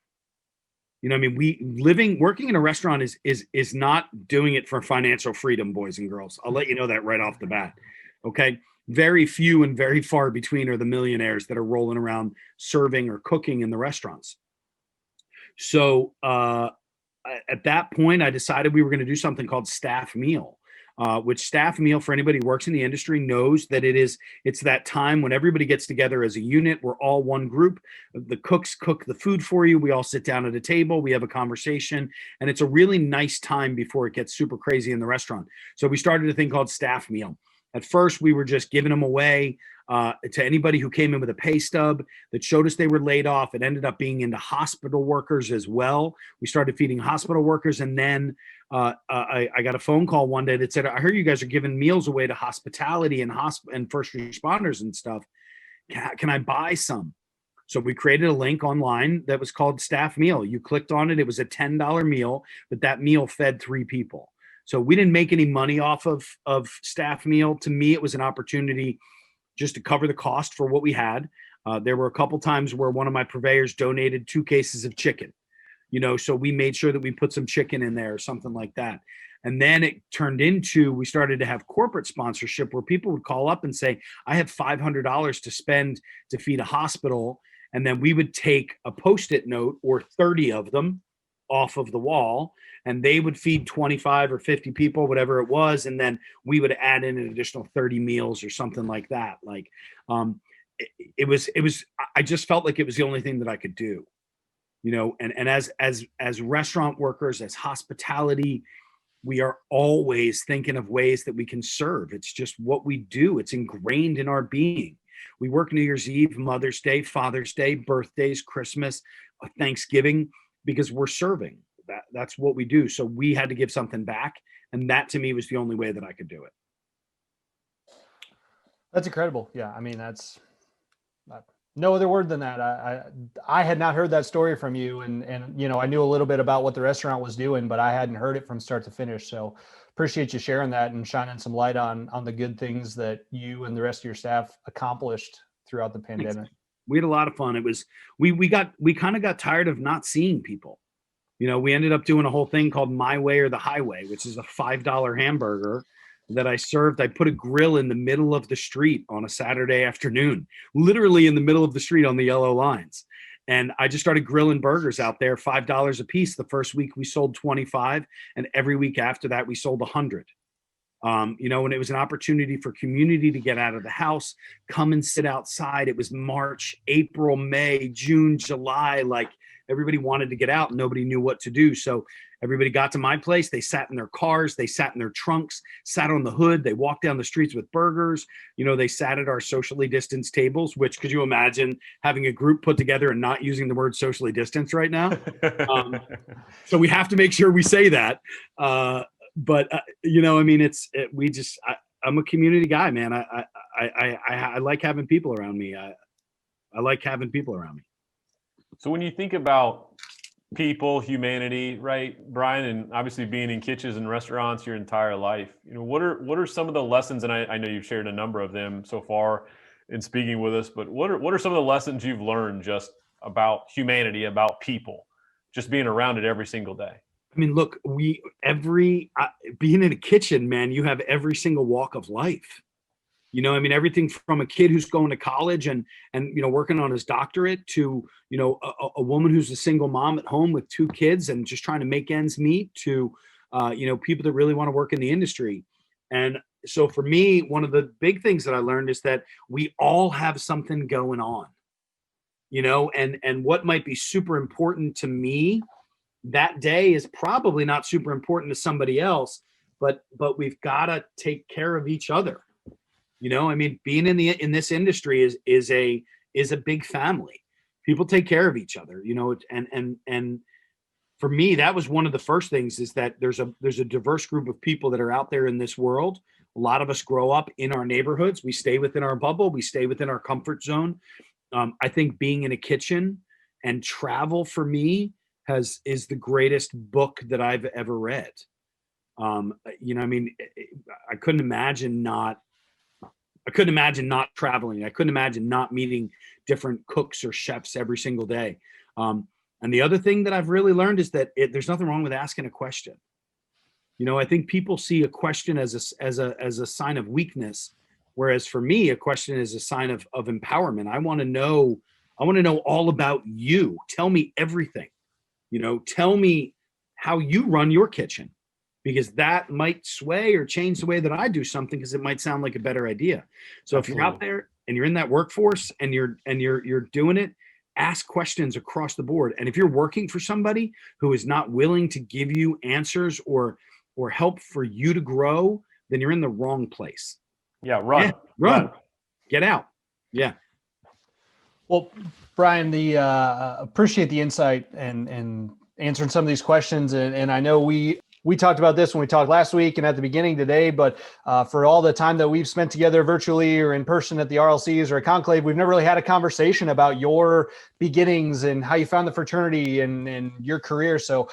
You know, I mean, working in a restaurant is not doing it for financial freedom, boys and girls. I'll let you know that right off the bat. Okay. Very few and very far between are the millionaires that are rolling around serving or cooking in the restaurants. So at that point, I decided we were going to do something called staff meal. Which staff meal, for anybody who works in the industry, knows that it's that time when everybody gets together as a unit. We're all one group. The cooks cook the food for you. We all sit down at a table. We have a conversation, and it's a really nice time before it gets super crazy in the restaurant. So we started a thing called staff meal. At first, we were just giving them away to anybody who came in with a pay stub that showed us they were laid off. It ended up being into hospital workers as well. We started feeding hospital workers, and then I got a phone call one day that said, "I heard you guys are giving meals away to hospitality and first responders and stuff. Can I buy some?" So we created a link online that was called Staff Meal. You clicked on it. It was a $10 meal, but that meal fed 3 people. So we didn't make any money off of Staff Meal. To me, it was an opportunity just to cover the cost for what we had. There were a couple times where one of my purveyors donated 2 cases of chicken. You know, so we made sure that we put some chicken in there or something like that. And then it turned into, we started to have corporate sponsorship where people would call up and say, "I have $500 to spend to feed a hospital." And then we would take a Post-it note or 30 of them off of the wall, and they would feed 25 or 50 people, whatever it was. And then we would add in an additional 30 meals or something like that. Like, it was, I just felt like it was the only thing that I could do. You know, and as restaurant workers, as hospitality, we are always thinking of ways that we can serve. It's just what we do. It's ingrained in our being. We work New Year's Eve, Mother's Day, Father's Day, birthdays, Christmas, Thanksgiving, because we're serving. That's what we do. So we had to give something back, and that to me was the only way that I could do it. That's incredible. Yeah, I mean, No other word than that. I had not heard that story from you, and I knew a little bit about what the restaurant was doing, but I hadn't heard it from start to finish. So appreciate you sharing that and shining some light on the good things that you and the rest of your staff accomplished throughout the pandemic. Thanks. We had a lot of fun. It was we kind of got tired of not seeing people. We ended up doing a whole thing called My Way or the Highway, which is a $5 hamburger that I served. I put a grill in the middle of the street on a Saturday afternoon, literally in the middle of the street on the yellow lines. And I just started grilling burgers out there, $5 a piece. The first week we sold 25, and every week after that we sold 100. And it was an opportunity for community to get out of the house, come and sit outside. It was March, April, May, June, July. Like everybody wanted to get out and nobody knew what to do. So everybody got to my place. They sat in their cars. They sat in their trunks, sat on the hood. They walked down the streets with burgers. They sat at our socially distanced tables, which could you imagine having a group put together and not using the word socially distanced right now? So we have to make sure we say that. But I'm a community guy, man. I like having people around me. I like having people around me. So when you think about people, humanity, right, Brian, and obviously being in kitchens and restaurants your entire life, what are some of the lessons? And I know you've shared a number of them so far in speaking with us, but what are some of the lessons you've learned just about humanity, about people, just being around it every single day? I mean, look, being in a kitchen, man, you have every single walk of life. Everything from a kid who's going to college and working on his doctorate to, a woman who's a single mom at home with 2 kids and just trying to make ends meet to, people that really want to work in the industry. And so for me, one of the big things that I learned is that we all have something going on, and what might be super important to me that day is probably not super important to somebody else, but we've got to take care of each other. Being in this industry is a big family. People take care of each other, and for me, that was one of the first things is that there's a diverse group of people that are out there in this world. A lot of us grow up in our neighborhoods. We stay within our bubble. We stay within our comfort zone. I think being in a kitchen and travel for me is the greatest book that I've ever read. I couldn't imagine not traveling. I couldn't imagine not meeting different cooks or chefs every single day. And the other thing that I've really learned is that there's nothing wrong with asking a question. I think people see a question as a sign of weakness, whereas for me, a question is a sign of empowerment. I want to know all about you. Tell me everything. Tell me how you run your kitchen, because that might sway or change the way that I do something, because it might sound like a better idea. So Absolutely. If you're out there and you're in that workforce and you're doing it, ask questions across the board. And if you're working for somebody who is not willing to give you answers or help for you to grow, then you're in the wrong place. Yeah, run. Yeah, run. Get out. Yeah. Well, Brian, appreciate the insight and answering some of these questions. And I know we talked about this when we talked last week and at the beginning today, but for all the time that we've spent together virtually or in person at the RLCs or a conclave, we've never really had a conversation about your beginnings and how you found the fraternity and your career. So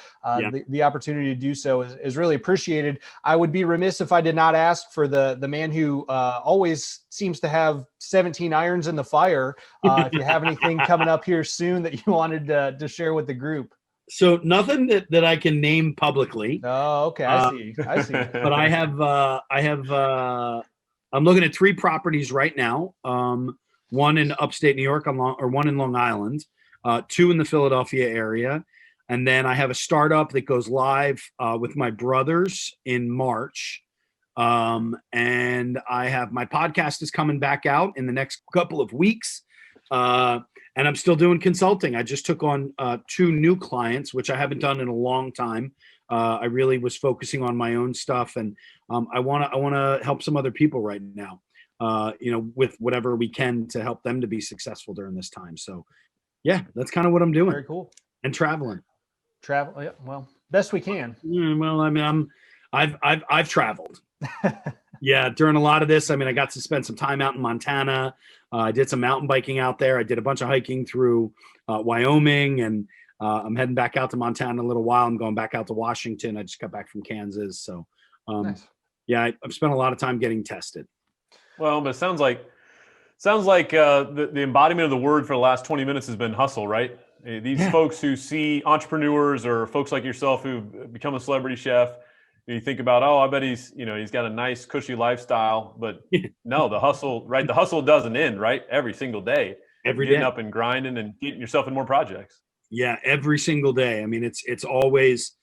the opportunity to do so is really appreciated. I would be remiss if I did not ask for the man who always seems to have 17 irons in the fire. If you have anything coming up here soon that you wanted to share with the group. So nothing that I can name publicly. Oh, okay. I see. But I'm looking at 3 properties right now. One in upstate New York one in Long Island, 2 in the Philadelphia area. And then I have a startup that goes live with my brothers in March. And I have my podcast is coming back out in the next couple of weeks. And I'm still doing consulting. I just took on 2 new clients, which I haven't done in a long time. I really was focusing on my own stuff, and I want to help some other people right now. With whatever we can to help them to be successful during this time. So, yeah, that's kind of what I'm doing. Very cool. And traveling. Travel, yeah. Well, best we can. Yeah, well, I mean, I've traveled. Yeah, during a lot of this, I mean, I got to spend some time out in Montana. I did some mountain biking out there. I did a bunch of hiking through Wyoming, and I'm heading back out to Montana in a little while. I'm going back out to Washington. I just got back from Kansas. So, Nice. yeah, I've spent a lot of time getting tested. Well, but it sounds like the embodiment of the word for the last 20 minutes has been hustle, right? These folks who see entrepreneurs or folks like yourself who've become a celebrity chef, you think about, oh, I bet he's got a nice cushy lifestyle, but no, the hustle, right? The hustle doesn't end, right? Every single day, Every getting day. up and grinding and getting yourself in more projects. Yeah, every single day. I mean, it's always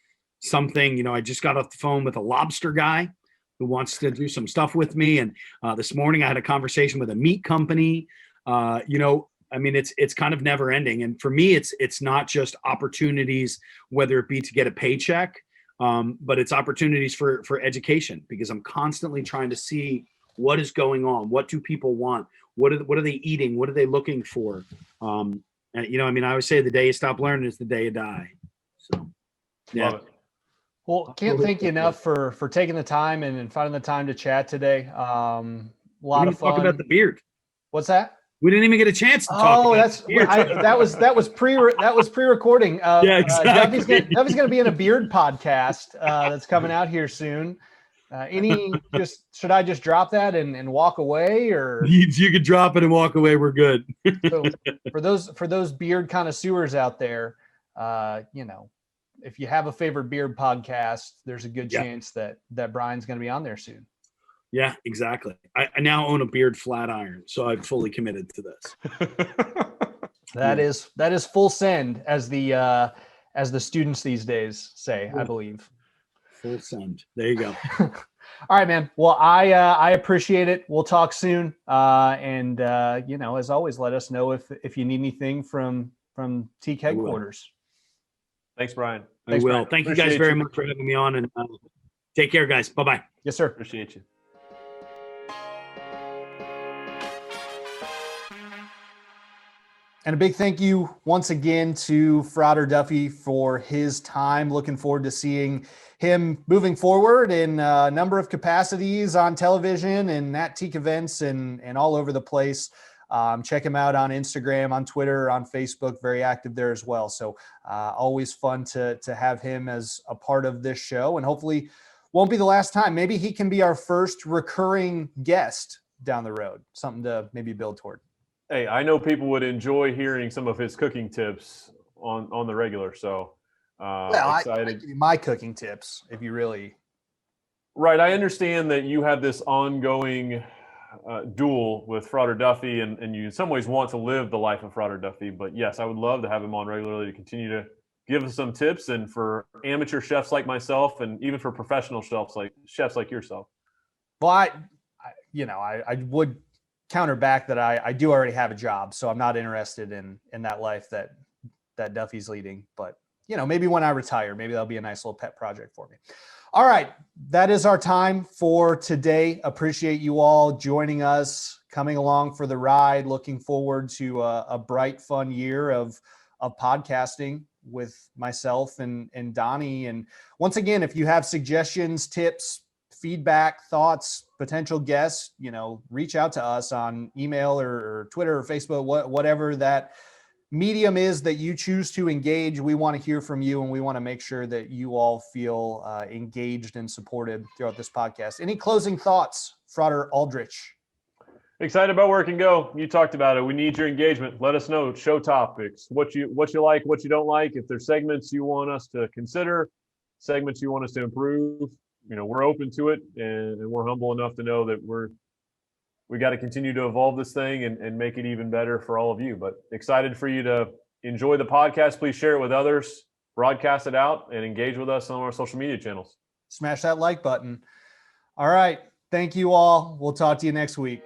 something. I just got off the phone with a lobster guy who wants to do some stuff with me, and this morning I had a conversation with a meat company. I mean, it's kind of never ending. And for me, it's not just opportunities, whether it be to get a paycheck, but it's opportunities for education, because I'm constantly trying to see what is going on. What do people want? What are they eating? What are they looking for? And, I mean, I always say the day you stop learning is the day you die. So, yeah. Love it. Well, can't thank you enough for taking the time and finding the time to chat today. A lot of fun. Talk about the beard. What's that? We didn't even get a chance to talk. Oh, that was pre-recording. Yeah, exactly. Duffy's gonna be in a beard podcast that's coming out here soon. Should I just drop that and walk away, or you could drop it and walk away? We're good. So for those beard connoisseurs out there, if you have a favorite beard podcast, there's a good chance that Brian's going to be on there soon. Yeah, exactly. I now own a beard flat iron, so I'm fully committed to this. That is full send, as the students these days say, I believe. Full send. There you go. All right, man. Well, I appreciate it. We'll talk soon. And as always, let us know if you need anything from TKE Quarters. Thanks, Brian. I will. Thank you guys very much for having me on, and take care, guys. Bye-bye. Yes, sir. Appreciate you. And a big thank you once again to Frater Duffy for his time. Looking forward to seeing him moving forward in a number of capacities on television and at TKE events and all over the place. Check him out on Instagram, on Twitter, on Facebook, very active there as well. So always fun to have him as a part of this show, and hopefully won't be the last time. Maybe he can be our first recurring guest down the road, something to maybe build toward. Hey, I know people would enjoy hearing some of his cooking tips on the regular. So excited. I give you my cooking tips if you really. Right. I understand that you have this ongoing duel with Frater Duffy, and you in some ways want to live the life of Frater Duffy. But yes, I would love to have him on regularly to continue to give us some tips, and for amateur chefs like myself, and even for professional chefs like yourself. Well, I would counter back that I do already have a job, so I'm not interested in that life that Duffy's leading. But maybe when I retire, maybe that'll be a nice little pet project for me. All right, that is our time for today. Appreciate you all joining us, coming along for the ride. Looking forward to a bright, fun year of podcasting with myself and Donnie. And once again, if you have suggestions, tips, feedback, thoughts, potential guests, reach out to us on email or Twitter or Facebook, whatever that medium is that you choose to engage. We want to hear from you, and we want to make sure that you all feel engaged and supported throughout this podcast. Any closing thoughts, Frater Aldrich? Excited about where it can go. You talked about it. We need your engagement. Let us know. Show topics. What you like, what you don't like. If there's segments you want us to consider, segments you want us to improve, we're open to it, and we're humble enough to know that we got to continue to evolve this thing and make it even better for all of you. But excited for you to enjoy the podcast. Please share it with others, broadcast it out, and engage with us on our social media channels. Smash that like button. All right. Thank you all. We'll talk to you next week.